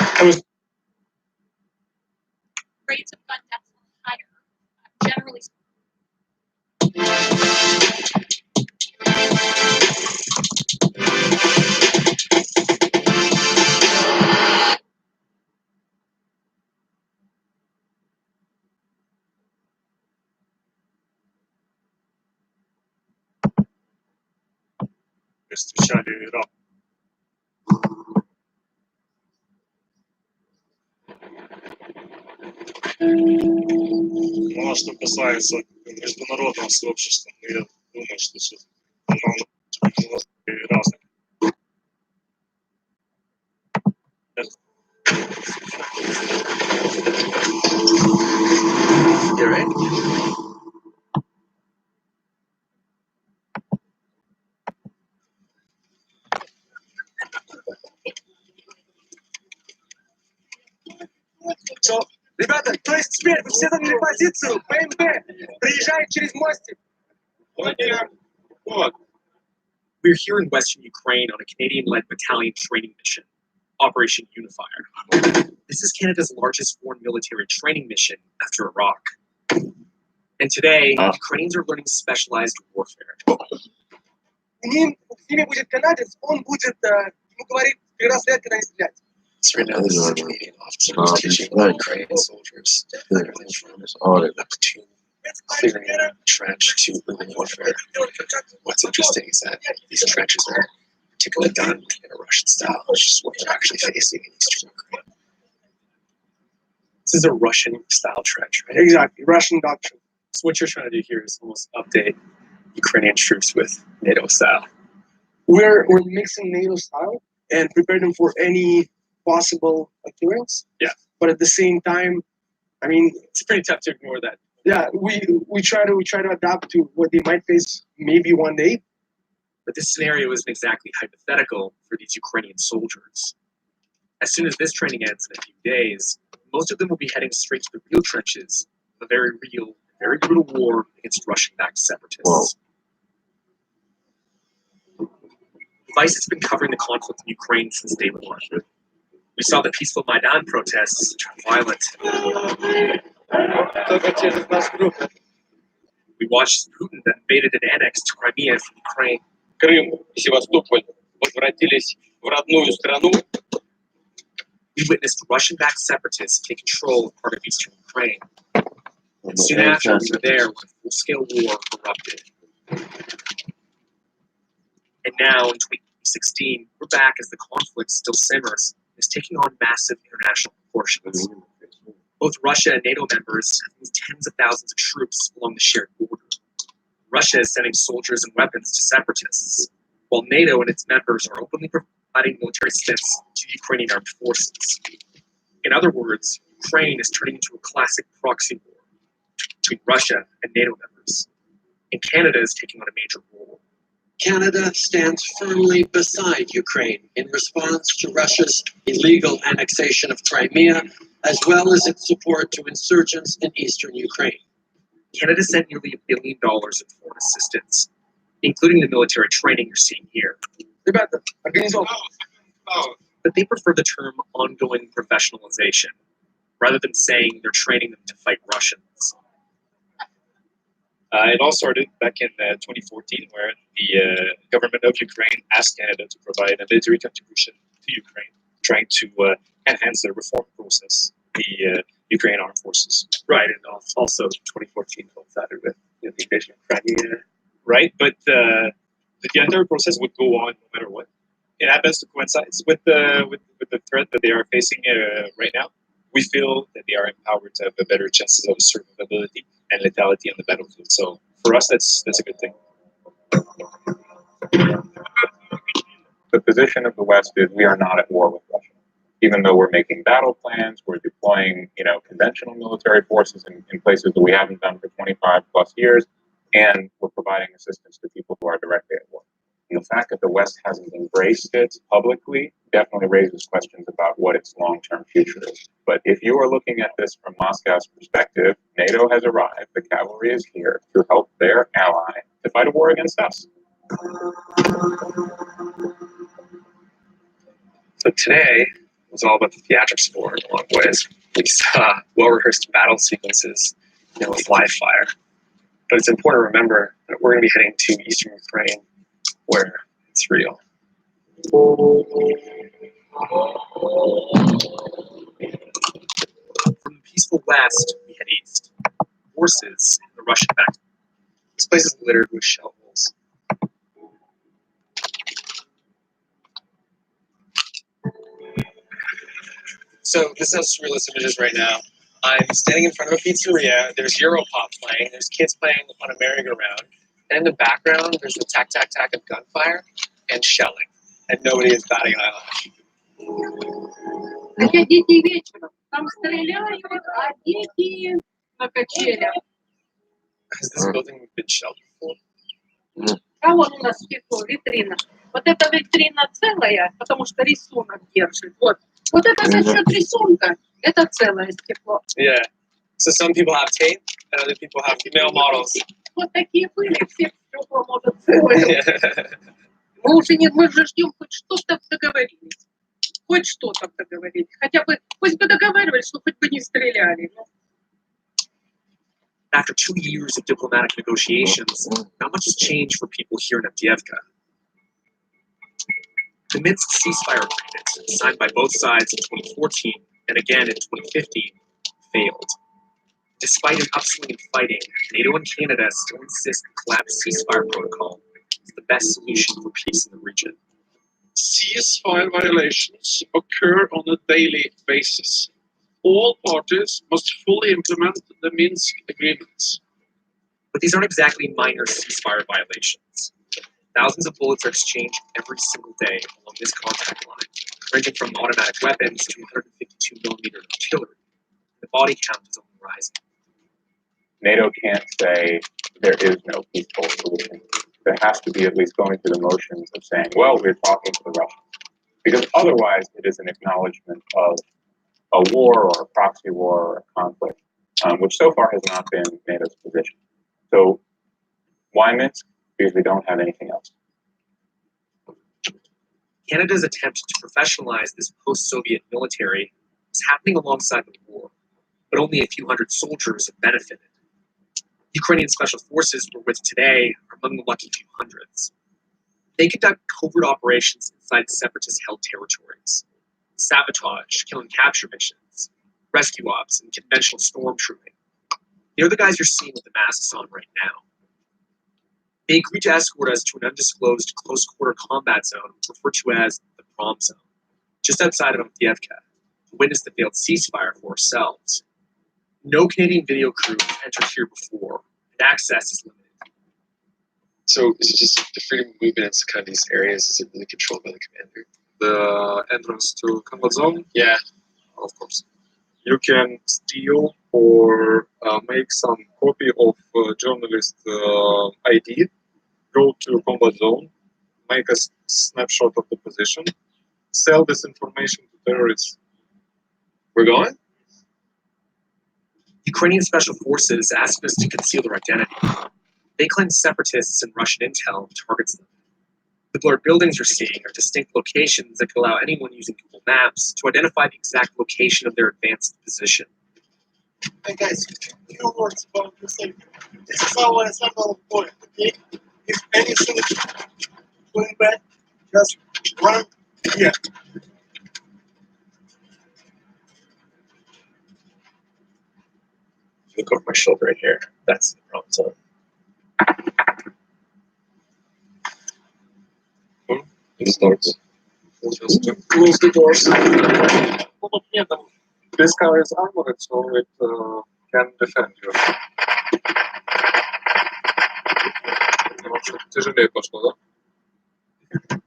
I was rates of gun deaths are higher, generally speaking. Встречали раб. Ну, а что касается международного сообщества, я думаю, что тут разные. You're right. Ребята, то есть теперь вы все заняли позицию, ПМП приезжает через мостик. We're here in Western Ukraine on a Canadian-led battalion training mission, Operation Unifier. This is Canada's largest foreign military training mission after Iraq. And today, Ukrainians are learning specialized warfare. С ними будет канадец, он будет ему говорить, ты раз лет, когда стрелять. So right now, this is a Canadian officer who's teaching Ukrainian soldiers everything from the platoon clearing a trench to urban warfare. What's interesting is that these trenches are particularly done in a Russian style, which is what they're actually facing in eastern Ukraine. This is a Russian-style trench, right? Exactly, Russian doctrine. So what you're trying to do here is almost update Ukrainian troops with NATO style. We're mixing NATO style and prepare them for any possible occurrence. Yeah. But at the same time, I mean, it's pretty tough to ignore that. Yeah, we try to adapt to what they might face maybe one day. But this scenario isn't exactly hypothetical for these Ukrainian soldiers. As soon as this training ends in a few days, most of them will be heading straight to the real trenches of a very real, very brutal war against Russian-backed separatists. Vice has been covering the conflict in Ukraine since day one. We saw the peaceful Maidan protests turn violent. We watched Putin that invaded and annexed Crimea from Ukraine. Крым и Севастополь возвратились в родную страну. We witnessed Russian-backed separatists take control of part of eastern Ukraine. And soon after, we were there when a full-scale war erupted. And now, in 2016, we're back as the conflict still simmers and is taking on massive international proportions. Both Russia and NATO members have moved tens of thousands of troops along the shared border. Russia is sending soldiers and weapons to separatists, while NATO and its members are openly providing military assistance to Ukrainian armed forces. In other words, Ukraine is turning into a classic proxy war between Russia and NATO members. And Canada is taking on a major role. Canada stands firmly beside Ukraine in response to Russia's illegal annexation of Crimea, as well as its support to insurgents in eastern Ukraine. Canada sent nearly $1 billion in foreign assistance, including the military training you're seeing here. But they prefer the term ongoing professionalization, rather than saying they're training them to fight Russians. It all started back in 2014, where the government of Ukraine asked Canada to provide a military contribution to Ukraine, trying to enhance the reform process, the Ukrainian armed forces. Right, and also 2014 coincided with the invasion of Crimea. Right, but the entire process would go on no matter what. It happens to coincide with the threat that they are facing right now. We feel that they are empowered to have a better chances of survivability and lethality on the battlefield. So for us, that's a good thing. The position of the West is we are not at war with Russia. Even though we're making battle plans, we're deploying, conventional military forces in places that we haven't done for 25 plus years, and we're providing assistance to people who are directly at war. And the fact that the West hasn't embraced it publicly definitely raises questions about what its long-term future is. But if you are looking at this from Moscow's perspective, NATO has arrived, the cavalry is here to help their ally to fight a war against us. So today was all about the theatrics of war in a lot of ways. We saw well-rehearsed battle sequences, with live fire. But it's important to remember that we're going to be heading to eastern Ukraine, where it's real. From the peaceful west, we head east. Forces in the Russian back. This place is littered with shell holes. So this is surrealist images right now. I'm standing in front of a pizzeria. There's Europop playing. There's kids playing on a merry-go-round. And in the background, there's the tack-tack-tack of gunfire and shelling. And nobody is batting an eyelash. Заходите вечером. Там стреляют, а дети на качелях. Has this building been shelled before? А вон у нас стекло, витрина. Вот эта витрина целая, потому что рисунок держит. Вот это за счет рисунка. Это целое стекло. Yeah. So some people have tape, and other people have male models. Вот такие были, все стекло может целое. Мы же ждем хоть что-то договорились. Хоть что-то договорились. Хотя бы, пусть бы договаривались, но хоть бы не стреляли. After 2 years of diplomatic negotiations, not much has changed for people here in Avdiivka. The Minsk ceasefire agreement, signed by both sides in 2014 and again in 2015, failed. Despite an upswing in fighting, NATO and Canada still insist the collapsed ceasefire protocol is the best solution for peace in the region. Ceasefire violations occur on a daily basis. All parties must fully implement the Minsk agreements. But these aren't exactly minor ceasefire violations. Thousands of bullets are exchanged every single day along this contact line, ranging from automatic weapons to 152mm artillery. The body count is on the rise. NATO can't say there is no peaceful solution. There has to be at least going through the motions of saying, well, we're talking to the Russians. Because otherwise, it is an acknowledgement of a war or a proxy war or a conflict, which so far has not been NATO's position. So why Minsk? Because we don't have anything else. Canada's attempt to professionalize this post-Soviet military is happening alongside the war, but only a few hundred soldiers have benefited. Ukrainian special forces we're with today are among the lucky few hundreds. They conduct covert operations inside separatist-held territories, sabotage, kill and capture missions, rescue ops, and conventional stormtrooping. They're the guys you're seeing with the masks on right now. They agreed to escort us to an undisclosed close-quarter combat zone referred to as the Prom Zone, just outside of Avdiivka, to witness the failed ceasefire for ourselves. No Canadian video crew has entered here before, and access is limited. So is it just the freedom of movement into kind of these areas? Is it really controlled by the commander? The entrance to combat zone? Yeah. Of course. You can steal or make some copy of journalist ID, go to combat zone, make a snapshot of the position, sell this information to terrorists. We're going? Ukrainian special forces asked us to conceal their identity. They claim separatists and Russian intel targets them. The blurred buildings you're seeing are distinct locations that could allow anyone using Google Maps to identify the exact location of their advanced position. Hey guys, few words about the safety. This is our assemble point, okay? If anything is going bad, just run here. Look over my shoulder right here. That's the problem zone. It starts. Just close the doors. This car is armored, so it can defend you. Тяжелее пошло, да?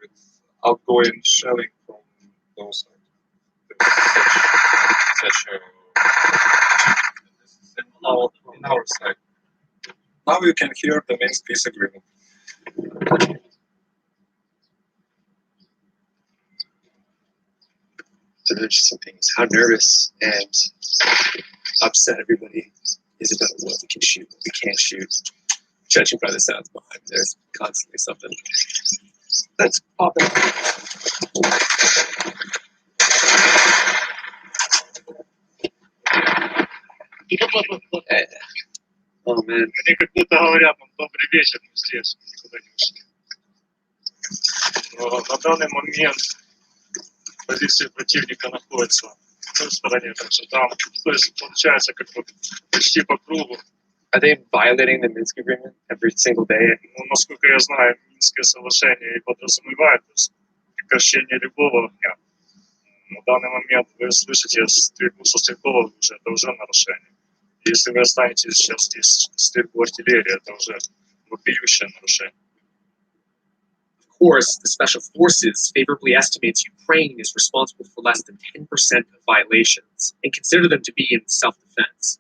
It's outgoing shelling from those sides. Such on our side. Now you can hear the Minsk peace agreement. So the interesting thing is how nervous and upset everybody is about what we can shoot, what we can't shoot. Judging by the sounds behind, there's constantly something that's popping. Oh man. Они как будто говорят нам добрый вечер, мы здесь, никуда не ушли. Но на данный момент позиция противника находится в той стороне, так что там, то есть получается как бы почти по кругу. Are they violating the Minsk agreement every single day? Ну, насколько я знаю, Минское соглашение подразумевает прекращение любого огня. На данный момент вы слышите стрельбу со стрелкового оружия, это уже нарушение. Если вы останетесь сейчас здесь стрельбу артиллерии, это уже вопиющее нарушение. Of course, the special forces favorably estimates Ukraine is responsible for less than 10% of violations and consider them to be in self-defense.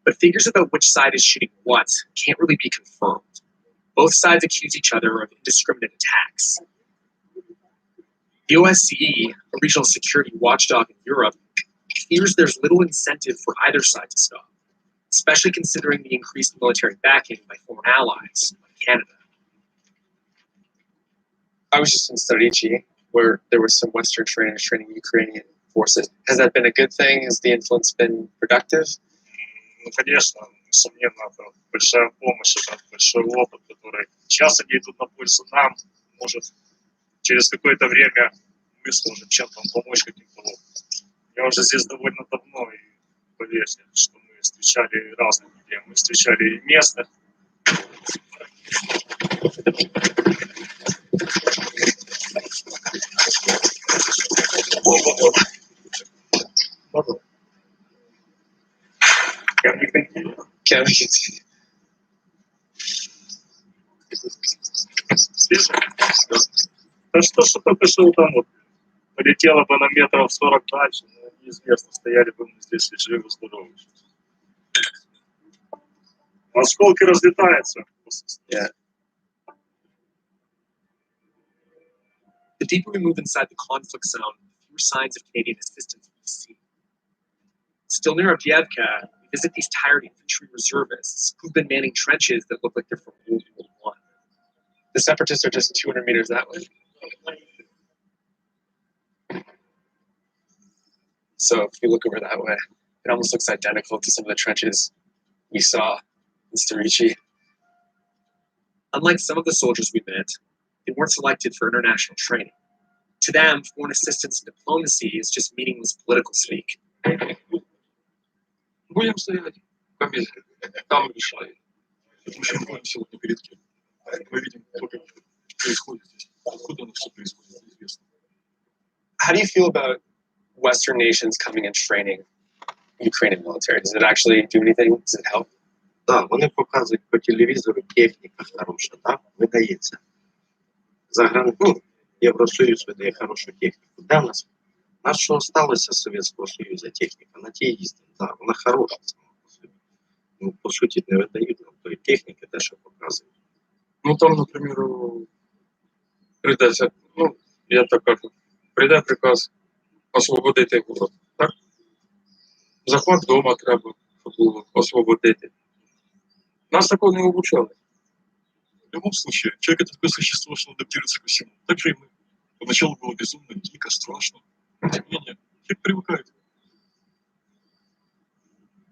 But figures about which side is shooting what can't really be confirmed. Both sides accuse each other of indiscriminate attacks. The OSCE, a regional security watchdog in Europe, fears there's little incentive for either side to stop, especially considering the increased military backing by foreign allies, like Canada. I was just in Starichi, where there was some Western trainers training Ukrainian forces. Has that been a good thing? Has the influence been productive? Ну, конечно, несомненно, это большая помощь, это большой опыт, который сейчас они идут на пользу нам, может, через какое-то время мы сможем чем-то помочь каким-то образом. Я уже здесь довольно давно, и поверьте, что мы встречали разных людей. Мы встречали и местных. Can we continue? Здесь? Да что ж только что там вот полетело бы на метров 40 дальше, но неизвестно, стояли бы мы здесь и живы, здоровы. Осколки разлетаются. Yeah. The deeper we move inside the conflict zone, the fewer signs of Canadian assistance we see. Still near Avdiivka, we visit these tired infantry reservists who've been manning trenches that look like they're from World War I. The separatists are just 200 meters that way. So if you look over that way, it almost looks identical to some of the trenches we saw in Storici. Unlike some of the soldiers we met, they weren't selected for international training. To them, foreign assistance and diplomacy is just meaningless political speak. Будем стоять, помедленнее, там решаем. Потому что мы ходим сегодня перед кем. Мы видим, что происходит здесь. Откуда оно все происходит, неизвестно. How do you feel about Western nations coming and training Ukrainian military? Does it actually do anything? Does it help? Да, вони показують по телевізору, техніка хороша, так, видається. Євросоюз видає хорошу техніку. Де в нас? У нас що залишилося з Совєтського Союзу техніка? На тій їздимо, так, вона хороша сама по собі. Ну, по суті, не видають нам тої техніки, те, що показують. Ну там, наприклад, прийдеться, я так кажу, прийде приказ освободити город, так? Захват дома треба, щоб було освободити. Нас такого не обучали. В любом случае, человек — это такое существо, что адаптируется ко всему. Так же и мы. Поначалу было безумно, дико, страшно. Тем не менее, человек привыкает.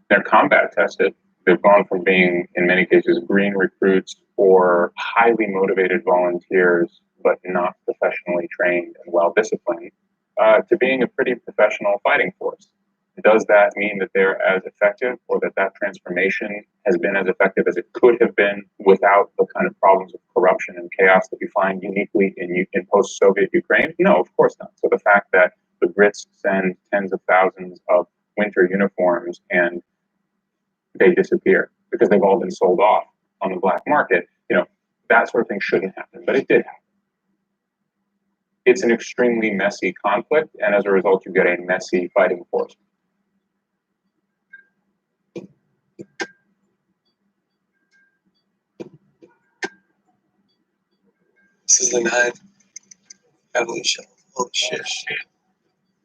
They're combat tested. They've gone from being, in many cases, green recruits or highly motivated volunteers, but not professionally trained and well disciplined, to being a pretty professional fighting force. Does that mean that they're as effective, or that transformation has been as effective as it could have been without the kind of problems of corruption and chaos that you find uniquely in post-Soviet Ukraine? No, of course not. So the fact that the Brits send tens of thousands of winter uniforms and they disappear because they've all been sold off on the black market, that sort of thing shouldn't happen, but it did happen. It's an extremely messy conflict, and as a result, you get a messy fighting force. This is the 9 evolution. Holy shit.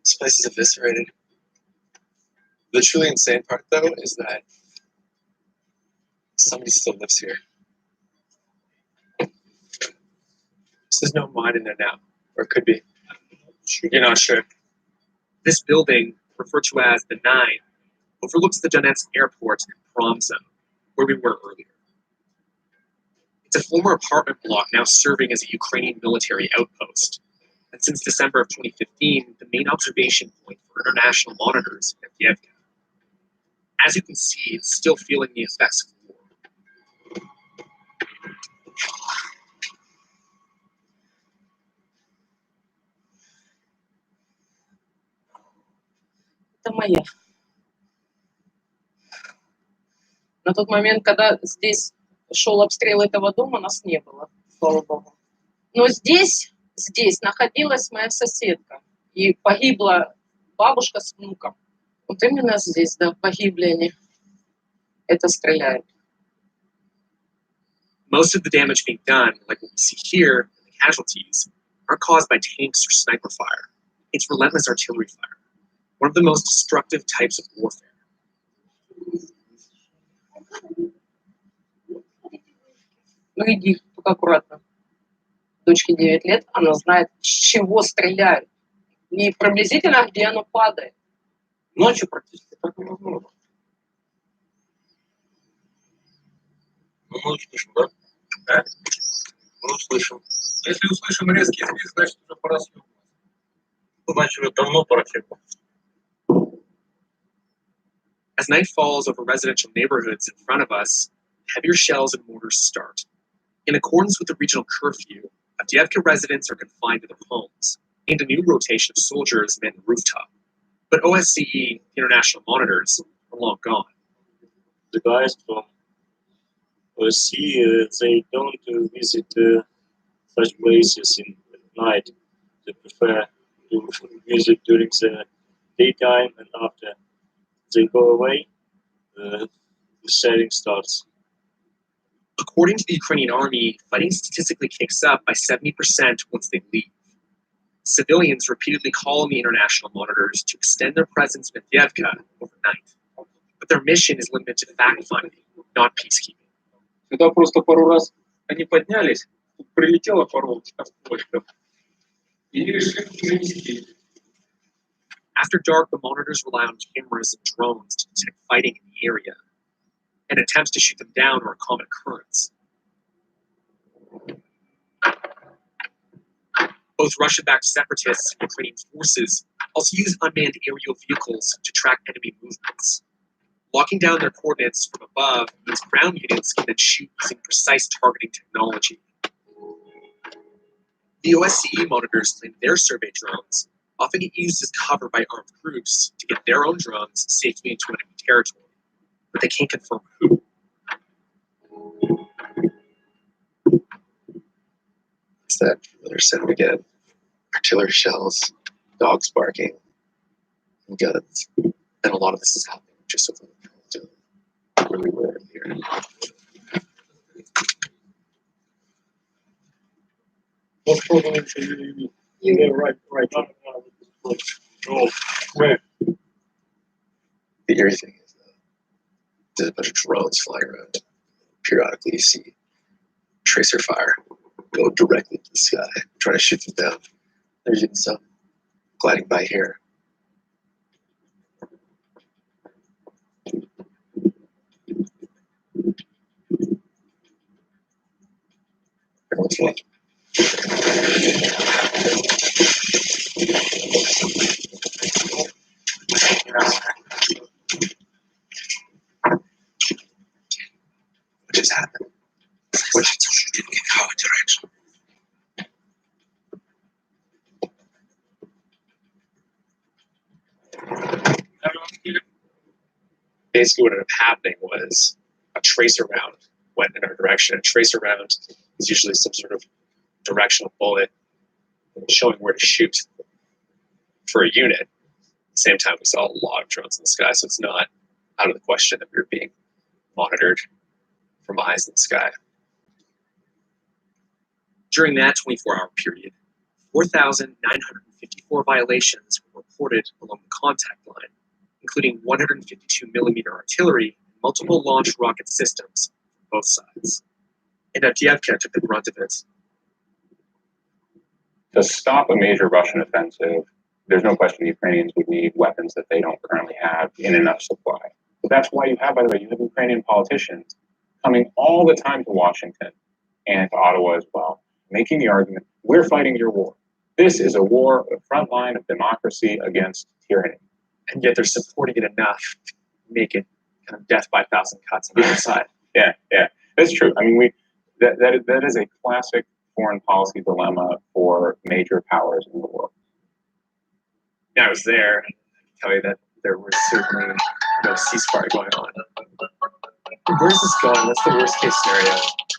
This place is eviscerated. The truly insane part, though, is that somebody still lives here. There's no mine in there now, or it could be. You're not sure. This building, referred to as the 9, overlooks the Donetsk airport and prom zone, where we were earlier. It's a former apartment block now serving as a Ukrainian military outpost. And since December of 2015, the main observation point for international monitors in Avdiivka. As you can see, it's still feeling the effects of war. Это моя. На тот момент, когда здесь шел обстрел этого дома, нас не было, слава богу. Но здесь находилась моя соседка. И погибла бабушка с внуком. Вот именно здесь, да, погибли они. Это стреляют. Most of the damage being done, like what we see here, the casualties, are caused by tanks or sniper fire. It's relentless artillery fire, one of the most destructive types of warfare. Ну иди, только аккуратно. Дочке 9 лет, она знает, с чего стреляют. И приблизительно, где оно падает. Ночью практически так невозможно. Ну, мы услышим, да? Да. Мы услышим. Если услышим резкий свист, значит уже пора съемать. Значит, уже давно пора съемать. As night falls over residential neighborhoods in front of us, heavier shells and mortars start. In accordance with the regional curfew, Avdiivka residents are confined to their homes, and a new rotation of soldiers man the rooftop. But OSCE international monitors are long gone. The guys from OSCE, they don't visit such places in at night. They prefer to visit during the daytime, and after they go away, the setting starts. According to the Ukrainian army, fighting statistically kicks up by 70% once they leave. Civilians repeatedly call on the international monitors to extend their presence in Avdiivka overnight. But their mission is limited to fact-finding, not peacekeeping. Сюда просто пару раз они поднялись, тут прилетела паровозка с почтом, и они решили перенести. After dark, the monitors rely on cameras and drones to detect fighting in the area, and attempts to shoot them down are a common occurrence. Both Russian-backed separatists and Ukrainian forces also use unmanned aerial vehicles to track enemy movements. Locking down their coordinates from above means ground units can then shoot using precise targeting technology. The OSCE monitors claim their survey drones often get used as cover by armed groups to get their own drones safely into enemy territory, but they can't confirm who. It's that familiar sound again. Artillery shells, dogs barking, and guns. And a lot of this is happening just within the really rare here. Yeah, right. Where? The eerie thing is there's a bunch of drones flying around. Periodically you see tracer fire go directly to the sky, trying to shoot them down. There's even some gliding by here. Everyone's watching. What just happened? What just didn't get our direction? Basically, what ended up happening was a tracer round went in our direction. A tracer round is usually some sort of directional bullet showing where to shoot for a unit. At the same time, we saw a lot of drones in the sky, so it's not out of the question that we were being monitored from eyes in the sky. During that 24-hour period, 4,954 violations were reported along the contact line, including 152mm artillery and multiple launch rocket systems from both sides. And Avdiivka took the brunt of it. To stop a major Russian offensive, there's no question the Ukrainians would need weapons that they don't currently have in enough supply. But that's why you have, by the way, you have Ukrainian politicians coming all the time to Washington and to Ottawa as well, making the argument, we're fighting your war. This is a war, a front line of democracy against tyranny. And yet they're supporting it enough to make it kind of death by 1,000 cuts on the other side. Yeah, that's true. I mean, that is a classic foreign policy dilemma for major powers in the world. I was there, and I can tell you that there was certainly no ceasefire going on. Where's this going? What's the worst case scenario?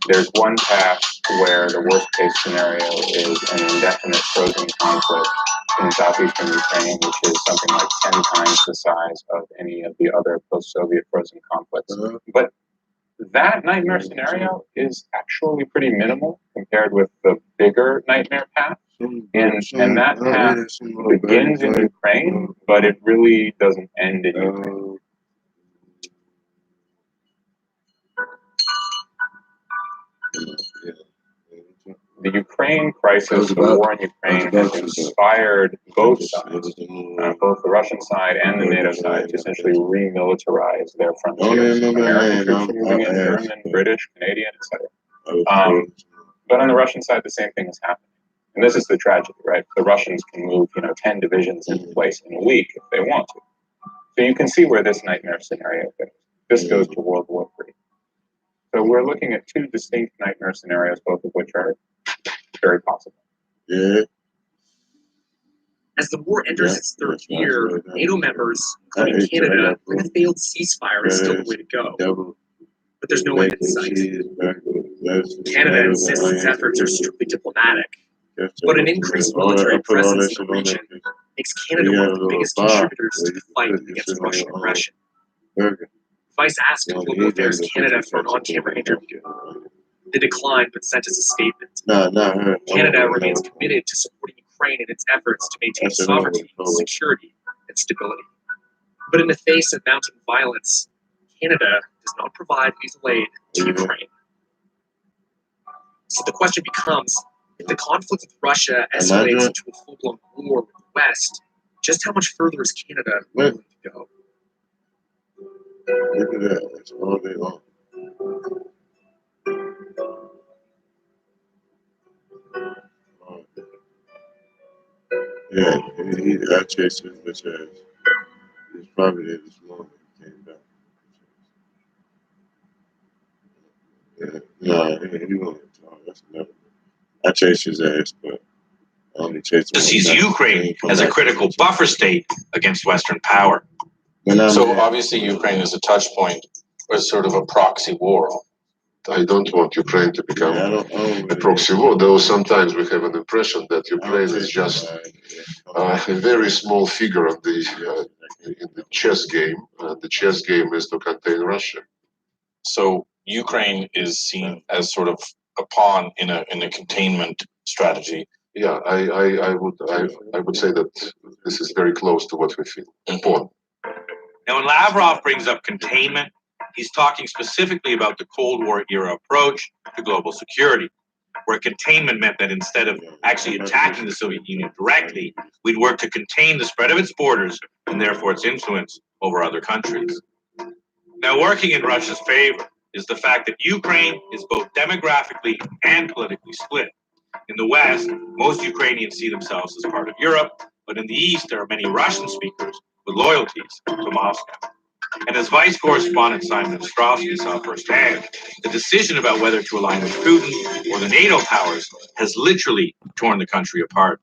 There's one path where the worst case scenario is an indefinite frozen conflict in southeastern Ukraine, which is something like 10 times the size of any of the other post-Soviet frozen conflicts. But that nightmare scenario is actually pretty minimal compared with the bigger nightmare path. And that path begins in Ukraine, but it really doesn't end in Ukraine. the Ukraine crisis, the war in Ukraine, has inspired both sides, both the Russian side and the NATO side, to essentially remilitarize their frontiers. American troops are moving in, German, British, Canadian, etc. But on the Russian side, the same thing is happening. And this is the tragedy, right? The Russians can move, 10 divisions into place in a week if they want to. So you can see where this nightmare scenario goes. This goes to World War III. So we're looking at two distinct nightmare scenarios, both of which are very possible. Yeah. As the war enters its third year, NATO members, including Canada, think a failed ceasefire is still the way to go. But there's no end in sight. Canada insists its efforts are strictly diplomatic, but an increased military presence in the region makes Canada one of the biggest contributors to the fight against Russian aggression. Vice asked Global Affairs Canada for an on-camera interview. They declined, but sent us a statement. Canada remains committed to supporting Ukraine in its efforts to maintain sovereignty, security, and stability. But in the face of mounting violence, Canada does not provide lethal aid to Ukraine. So the question becomes, if the conflict with Russia escalates into a full-blown war with the West, just how much further is Canada willing to go? Look at that. That's all day long. Yeah, I chased his bitch ass. He was probably there this morning. He came back. Yeah, no, he won't talk. That's never. I chased his ass, but I only chased him. Sees Ukraine as a critical buffer state against Western power. So obviously Ukraine is a touch point, or sort of a proxy war. I don't want Ukraine to become a proxy war, though sometimes we have an impression that Ukraine is just a very small figure of in the chess game. The chess game is to contain Russia. So Ukraine is seen as sort of a pawn in a containment strategy. Yeah, I would say that this is very close to what we feel. Pawn. Now, when Lavrov brings up containment, he's talking specifically about the Cold War era approach to global security, where containment meant that instead of actually attacking the Soviet Union directly, we'd work to contain the spread of its borders and therefore its influence over other countries. Now, working in Russia's favor is the fact that Ukraine is both demographically and politically split. In the West, most Ukrainians see themselves as part of Europe, but in the East, there are many Russian speakers with loyalties to Moscow. And as vice correspondent Simon Ostrowski saw firsthand, the decision about whether to align with Putin or the NATO powers has literally torn the country apart.